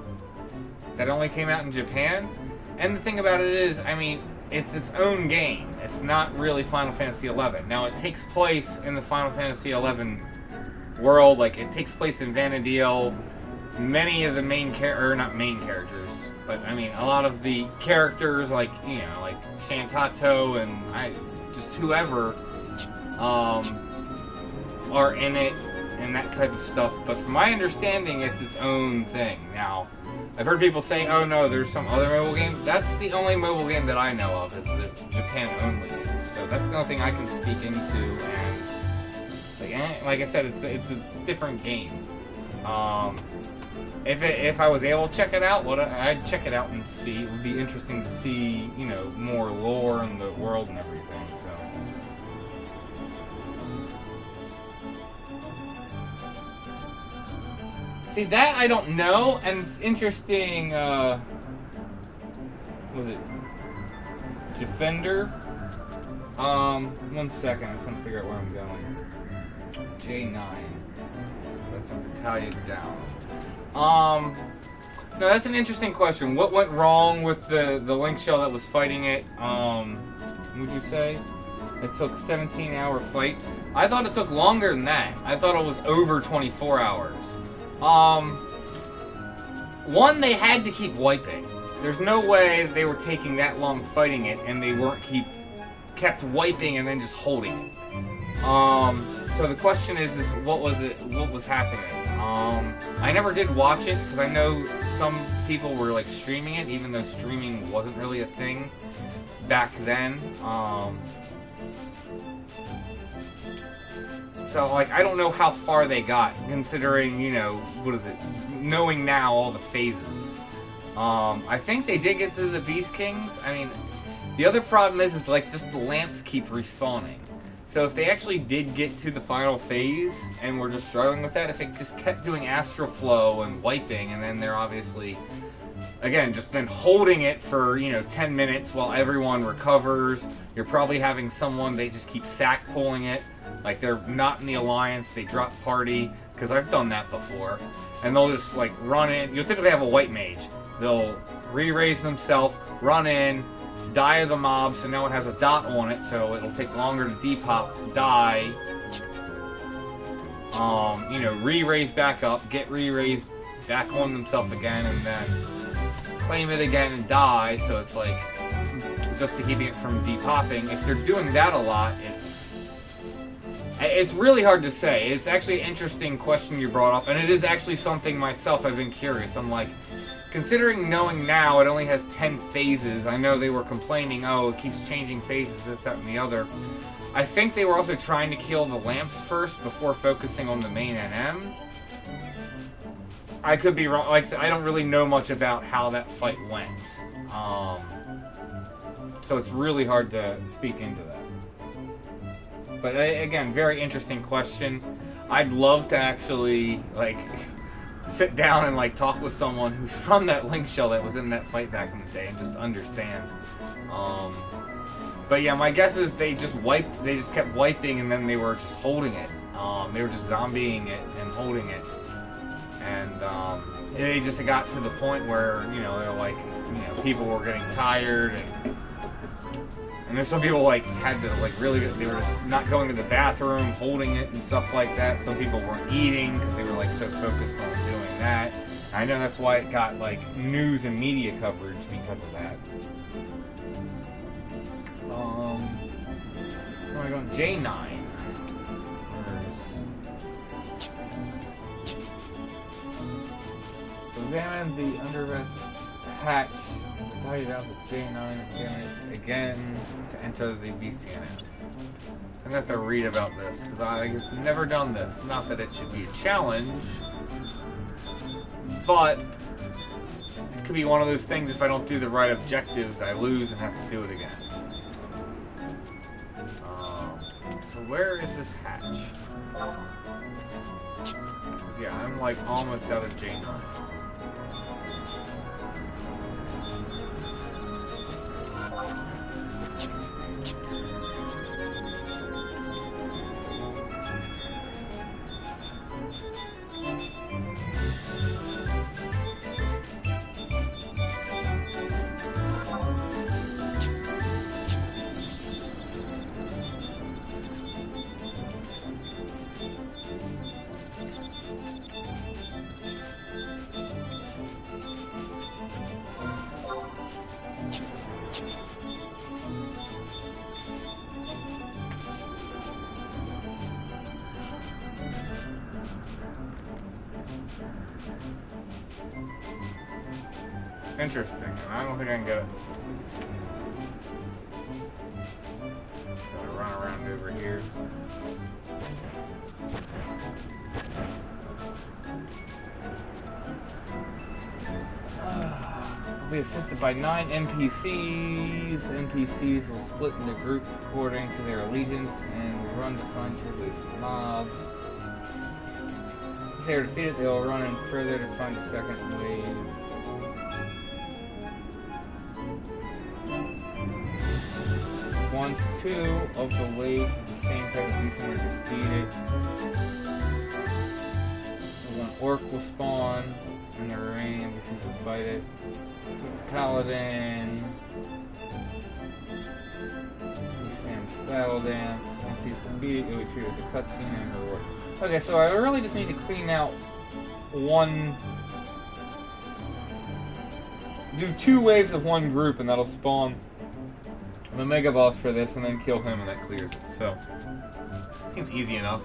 that only came out in Japan. And the thing about it is, I mean, it's its own game. It's not really Final Fantasy XI. Now, it takes place in the Final Fantasy XI world. Like, it takes place in Vana'diel. Many of the main not main characters, but I mean, a lot of the characters, like, you know, like Shantato and just whoever, are in it and that type of stuff, but from my understanding it's its own thing. Now, I've heard people say, oh no, there's some other mobile game. That's the only mobile game that I know of, is the Japan-only game. So that's the only thing I can speak into, and like I said, it's a different game. If I was able to check it out, I'd check it out and see. It would be interesting to see, you know, more lore in the world and everything, so. See, that I don't know, and it's interesting, was it Defender? 1 second, I just want to figure out where I'm going. J9. That's some battalion downs. No, that's an interesting question. What went wrong with the Link shell that was fighting it? Would you say? It took 17-hour fight. I thought it took longer than that. I thought it was over 24 hours. One, they had to keep wiping. There's no way they were taking that long fighting it and they weren't keep kept wiping and then just holding it. So the question is what was happening? I never did watch it because I know some people were like streaming it, even though streaming wasn't really a thing back then. So like I don't know how far they got, considering, you know, knowing now all the phases. I think they did get to the Beast Kings. I mean, the other problem is like just the lamps keep respawning. So if they actually did get to the final phase and we're just struggling with that, if it just kept doing astral flow and wiping, and then they're obviously, again, just then holding it for, you know, 10 minutes while everyone recovers, you're probably having someone, they just keep sack pulling it, like they're not in the alliance, they drop party, because I've done that before, and they'll just like run in. You'll typically have a white mage. They'll re-raise themselves, run in, die of the mob, so now it has a dot on it, so it'll take longer to depop, die, you know, re-raise back up, get re-raised back on themselves again, and then claim it again and die, so it's like, just to keep it from depopping. If they're doing that a lot, it's really hard to say. It's actually an interesting question you brought up, and it is actually something myself I've been curious. I'm like, considering knowing now it only has 10 phases, I know they were complaining, oh, it keeps changing phases, this, that, and the other. I think they were also trying to kill the lamps first before focusing on the main NM. I could be wrong. Like I said, I don't really know much about how that fight went. So it's really hard to speak into that. But again, very interesting question. I'd love to actually, like, sit down and like talk with someone who's from that link shell that was in that fight back in the day and just understand. But yeah, my guess is they just kept wiping, and then they were just holding it. They were just zombieing it and holding it. And they just got to the point where, you know, they're like, you know, people were getting tired, and there's some people like had to like really, they were just not going to the bathroom, holding it and stuff like that. Some people weren't eating because they were like so focused on doing that. I know that's why it got like news and media coverage because of that. So I go J9. So examine the underrest hatch. Tied out with J9 again to enter the BCNN. I'm gonna have to read about this because I've never done this. Not that it should be a challenge, but it could be one of those things. If I don't do the right objectives, I lose and have to do it again. So where is this hatch? Yeah, I'm like almost out of J9. Interesting. I don't think I can get it. Gotta run around over here. We'll be assisted by 9 NPCs. NPCs will split into groups according to their allegiance and will run to find 2 waves of mobs. If they are defeated, they will run in further to find a second wave. Once 2 of the waves of the same type of beast are defeated, one orc will spawn, and the remaining NPCs will fight it. Paladin. He stands battle dance. Once he's defeated, he'll be treated with the cutscene and reward. Okay, so I really just need to clean out do 2 waves of one group, and that'll spawn the mega boss for this and then kill him and that clears it. So, seems easy enough.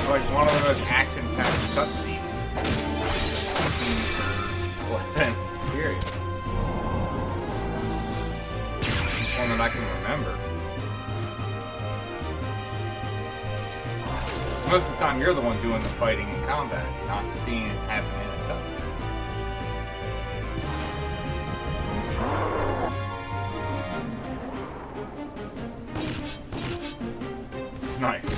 Like one of the most action-packed cutscenes seen for then period. It's one that I can remember. Most of the time, you're the one doing the fighting in combat, not seeing it happen in a cutscene. Nice.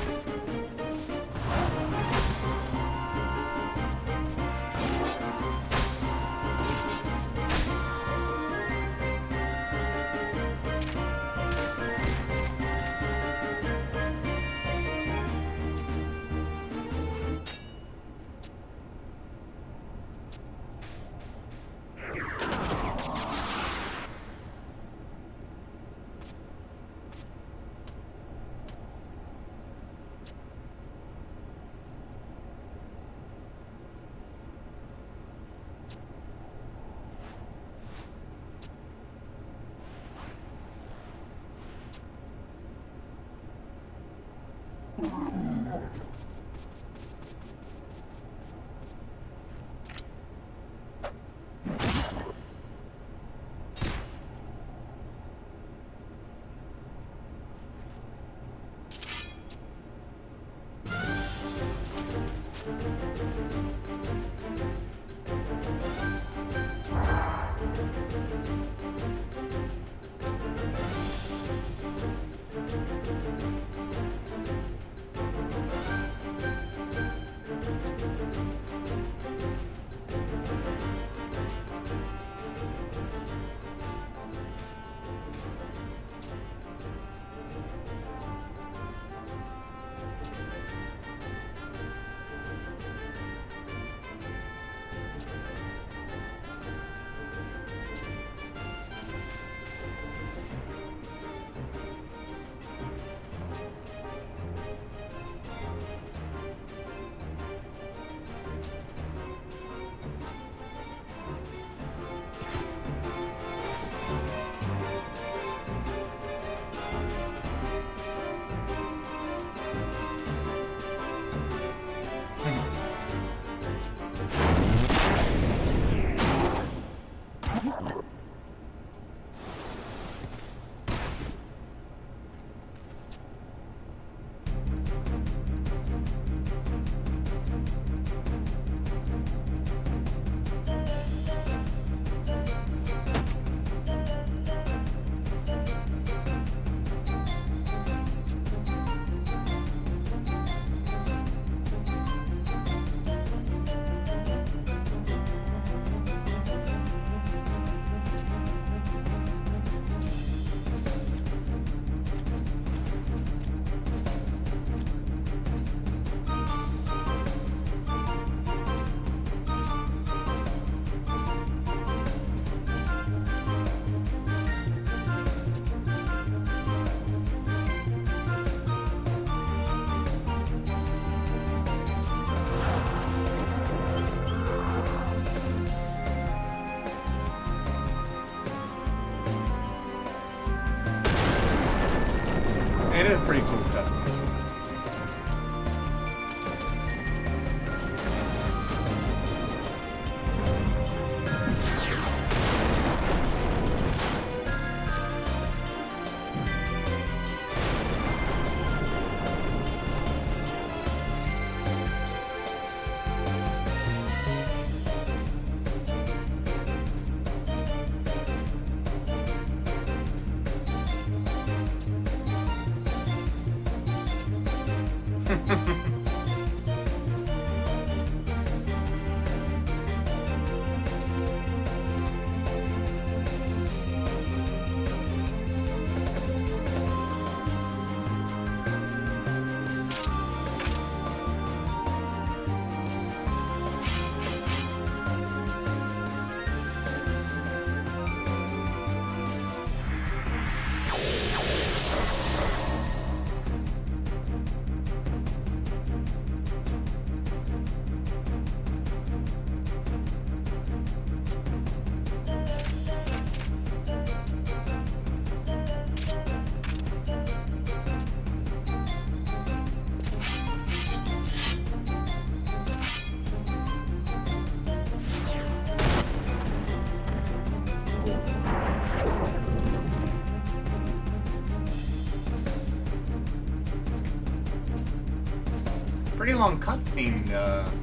pretty long cutscene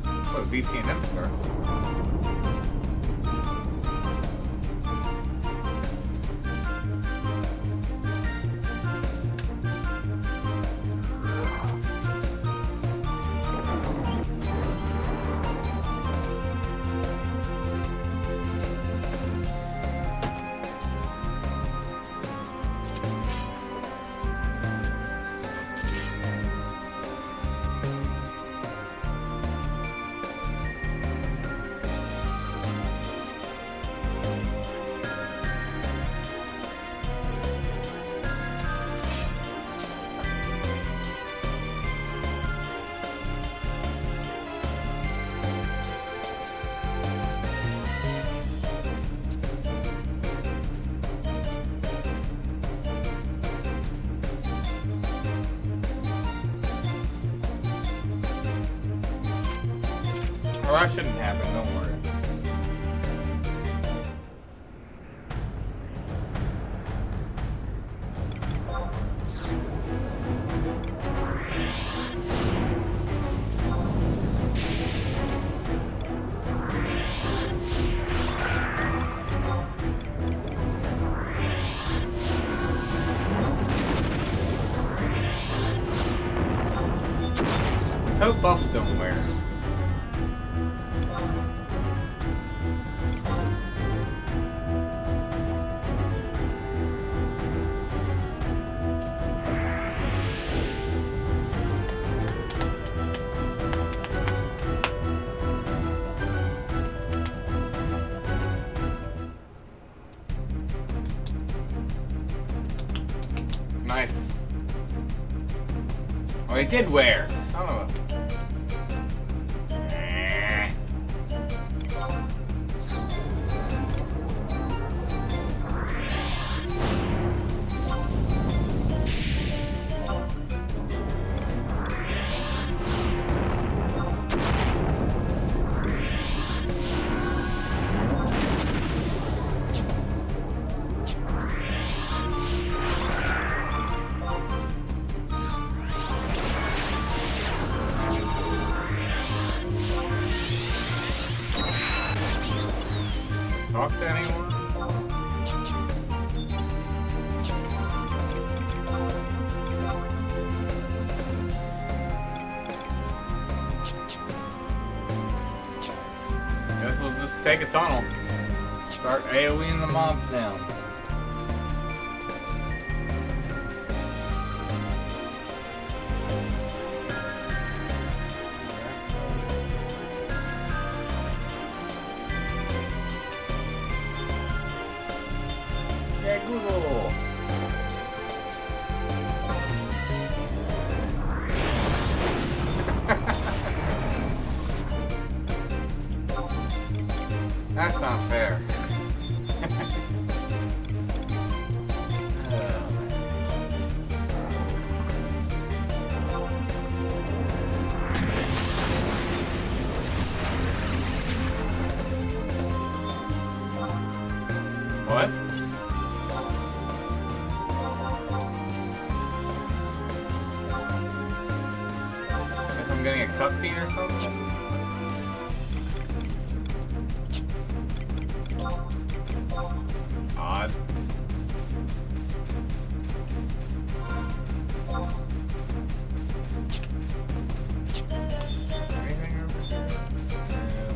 before the BC&M starts. Well, that shouldn't happen, don't worry. Let's hope buffs don't wear. Nice. Oh, he did wear. Son of a... Talk to anyone? Guess we'll just take a tunnel. Start AoEing the mobs down. Yeah, Google. That's not fair. What? Guess I'm getting a cutscene or something? It's odd. Anything over here? No.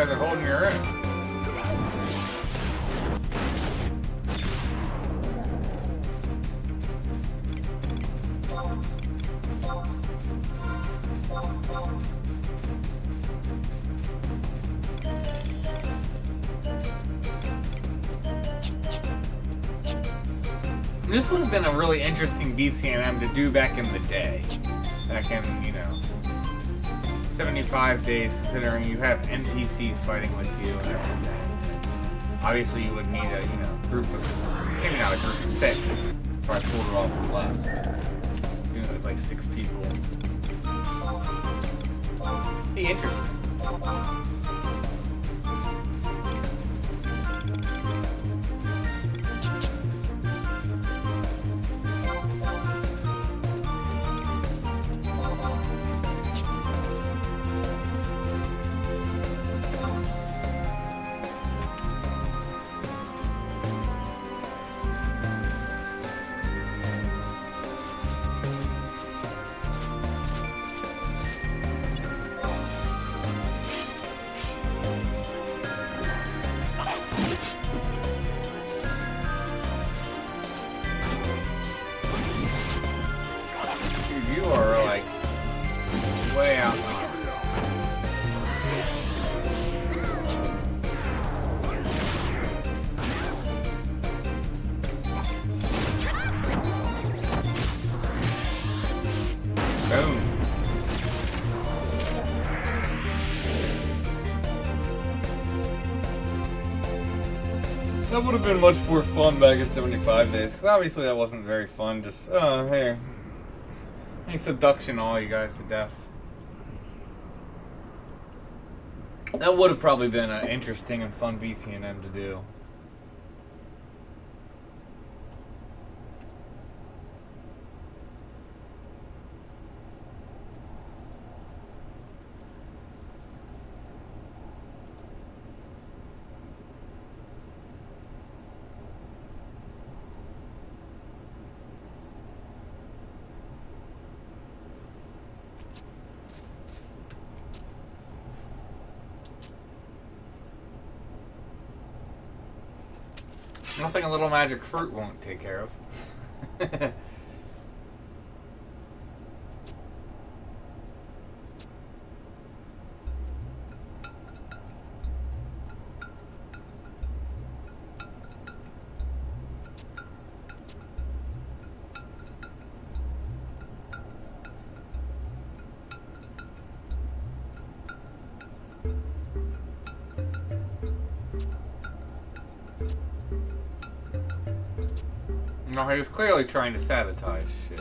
guys are holding your own. This would have been a really interesting BCNM to do back in the day. Back in, 75 days, considering you have NPCs fighting with you and everything. Obviously, you would need a, group of, maybe not a group of 6. Probably pulled it off from less, but doing it with like 6 people. Be interesting. That would have been much more fun back in 75 days, because obviously that wasn't very fun. Just, here. Any seduction all you guys to death. That would have probably been an interesting and fun BCNM to do. Nothing a little magic fruit won't take care of. No, he was clearly trying to sabotage shit.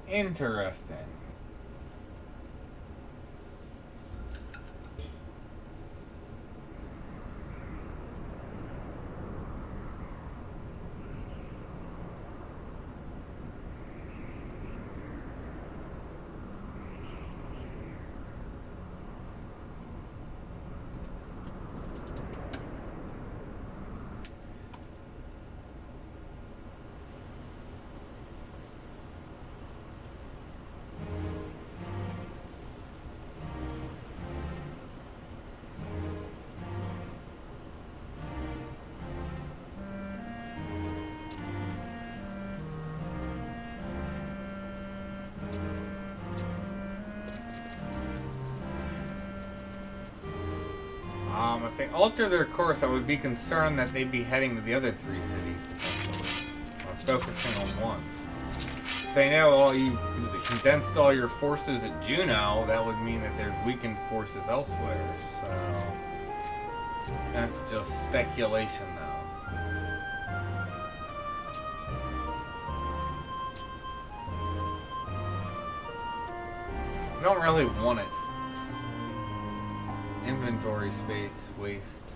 Interesting. if they alter their course, I would be concerned that they'd be heading to the other 3 cities potentially, or focusing on one. If they know condensed all your forces at Juneau, that would mean that there's weakened forces elsewhere. So that's just speculation, though. I don't really want it. Inventory space waste.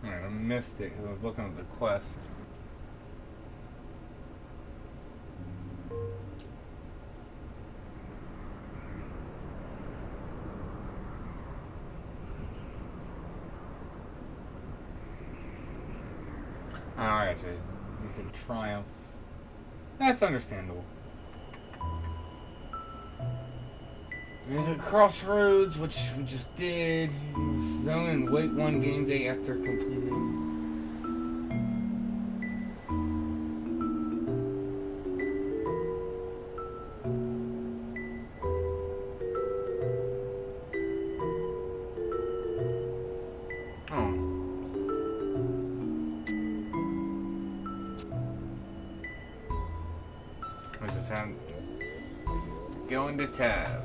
I missed it because I was looking at the quest. Alright, he said triumph. That's understandable. There's a crossroads, which we just did. Zone and wait 1 game day after completing. I just have to go into tab.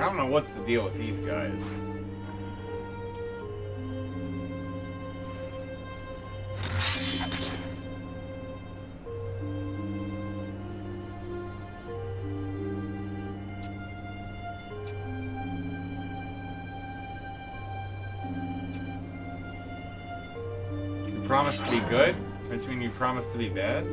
don't know what's the deal with these guys. You promise to be good? Don't you mean you promise to be bad?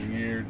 Weird.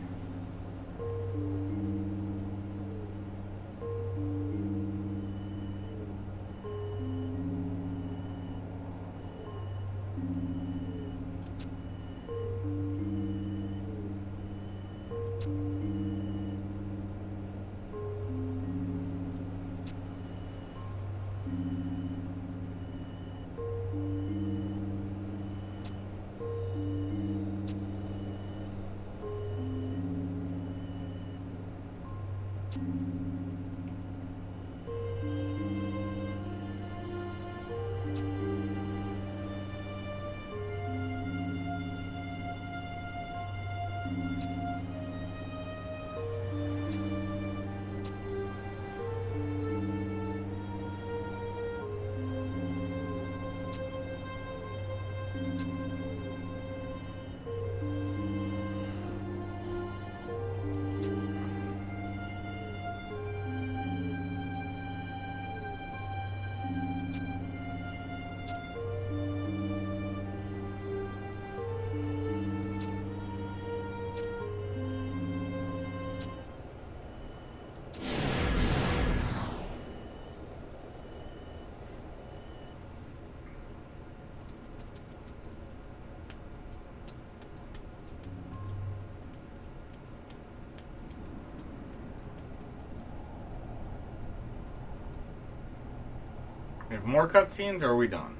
We have more cutscenes, or are we done?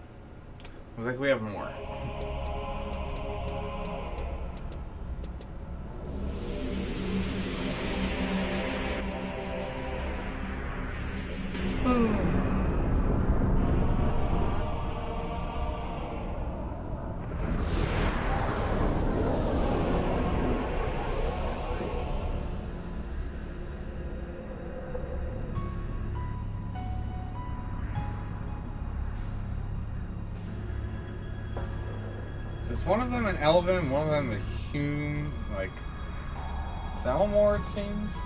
Looks like we have more. Is one of them an Elven, one of them a Hume, like Thalmor, it seems?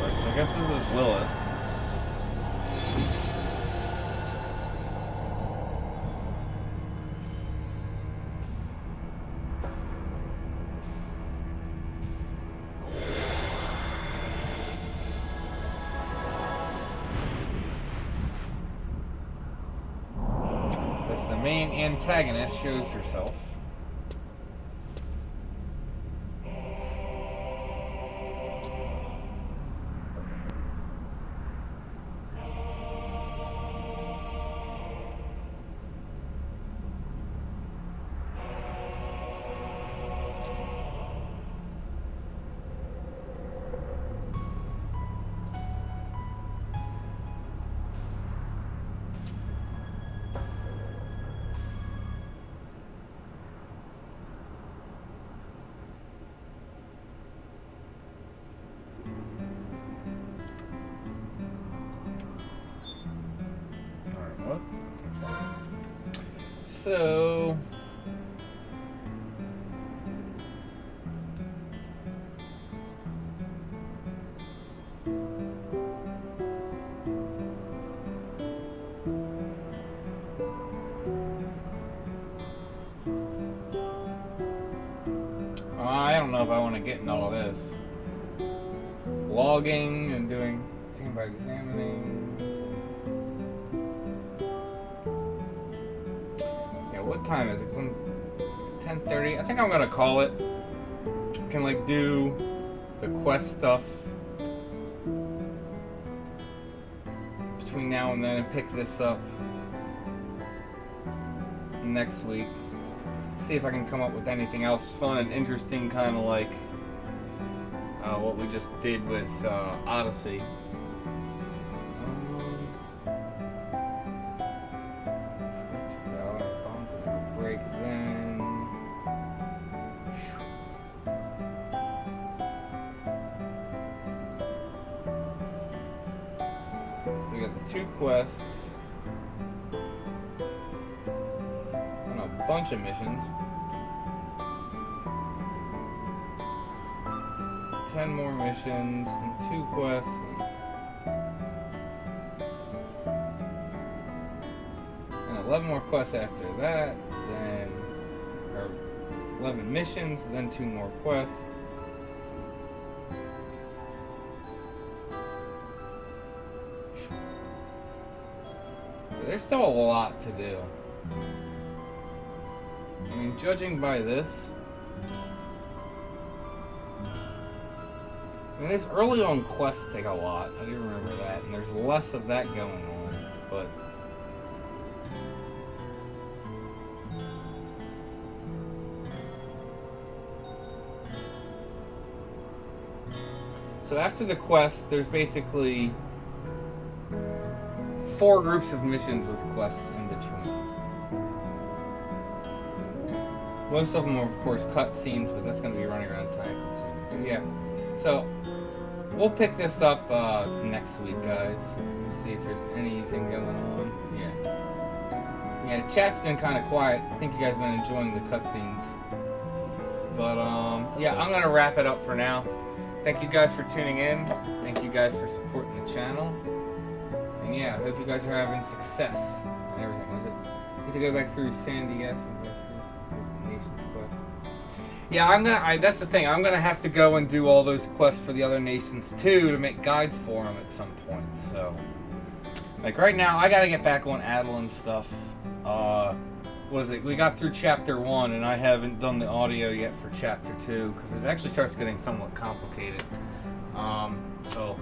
Right, so I guess this is Lilith. The main antagonist shows herself. So I don't know if I want to get into all of this. Logging and doing thing by examining. What time is it? It's 10:30. I think I'm gonna call it. I can like do the quest stuff between now and then and pick this up next week. see if I can come up with anything else fun and interesting, kind of like what we just did with Odyssey. Break then. So we got the 2 quests and a bunch of missions. 10 more missions and 2 quests. And 11 more quests after that. Then, or 11 missions, then 2 more quests. So there's still a lot to do. I mean, judging by this, I mean, these early on quests take a lot. I do remember that, and there's less of that going on, but so after the quest, there's basically 4 groups of missions with quests in between. Most of them are, of course, cutscenes, but that's going to be running around time consuming. But yeah, so we'll pick this up next week, guys. Let's see if there's anything going on. Yeah, chat's been kind of quiet. I think you guys have been enjoying the cutscenes. But yeah, I'm gonna wrap it up for now. Thank you guys for tuning in. Thank you guys for supporting the channel. And yeah, I hope you guys are having success and everything. Was it? Need to go back through Sandy S and the Nations quest. Yeah, that's the thing. I'm gonna have to go and do all those quests for the other nations too to make guides for them at some point. So, like right now, I gotta get back on Adeline stuff. What is it? We got through chapter 1, and I haven't done the audio yet for chapter 2 because it actually starts getting somewhat complicated. So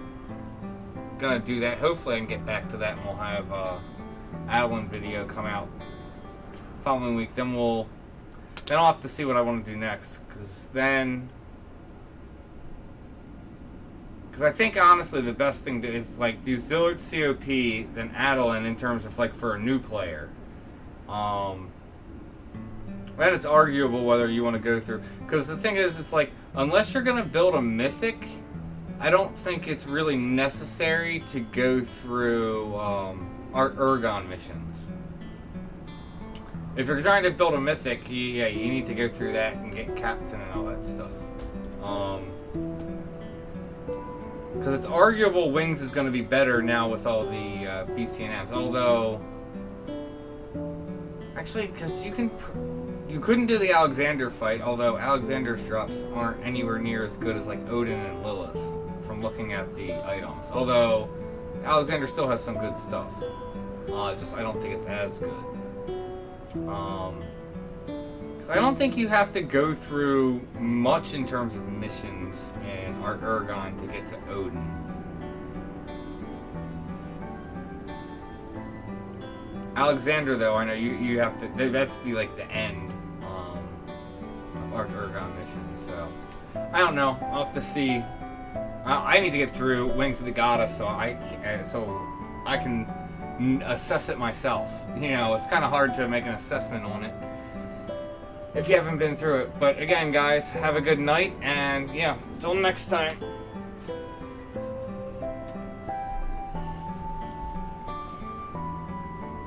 gonna do that. Hopefully, I can get back to that, and we'll have Adeline video come out following week. Then I'll have to see what I want to do next, because I think honestly the best thing to is like do Zillard COP then Adeline in terms of like for a new player. That it's arguable whether you want to go through, because the thing is, it's like unless you're gonna build a mythic, I don't think it's really necessary to go through our Ergon missions. If you're trying to build a mythic, you need to go through that and get captain and all that stuff. Because it's arguable Wings is going to be better now with all the BCNMs. Although, actually, because you couldn't do the Alexander fight. Although Alexander's drops aren't anywhere near as good as like Odin and Lilith from looking at the items. Although Alexander still has some good stuff. Just I don't think it's as good. Because I don't think you have to go through much in terms of missions in Art Ergon to get to Odin. Alexander, though, I know you have to. That's the end of Art Ergon mission. So I don't know. I'll have to see. I need to get through Wings of the Goddess so I can assess it myself. You know, it's kind of hard to make an assessment on it if you haven't been through it. But again, guys, have a good night, and yeah, until next time.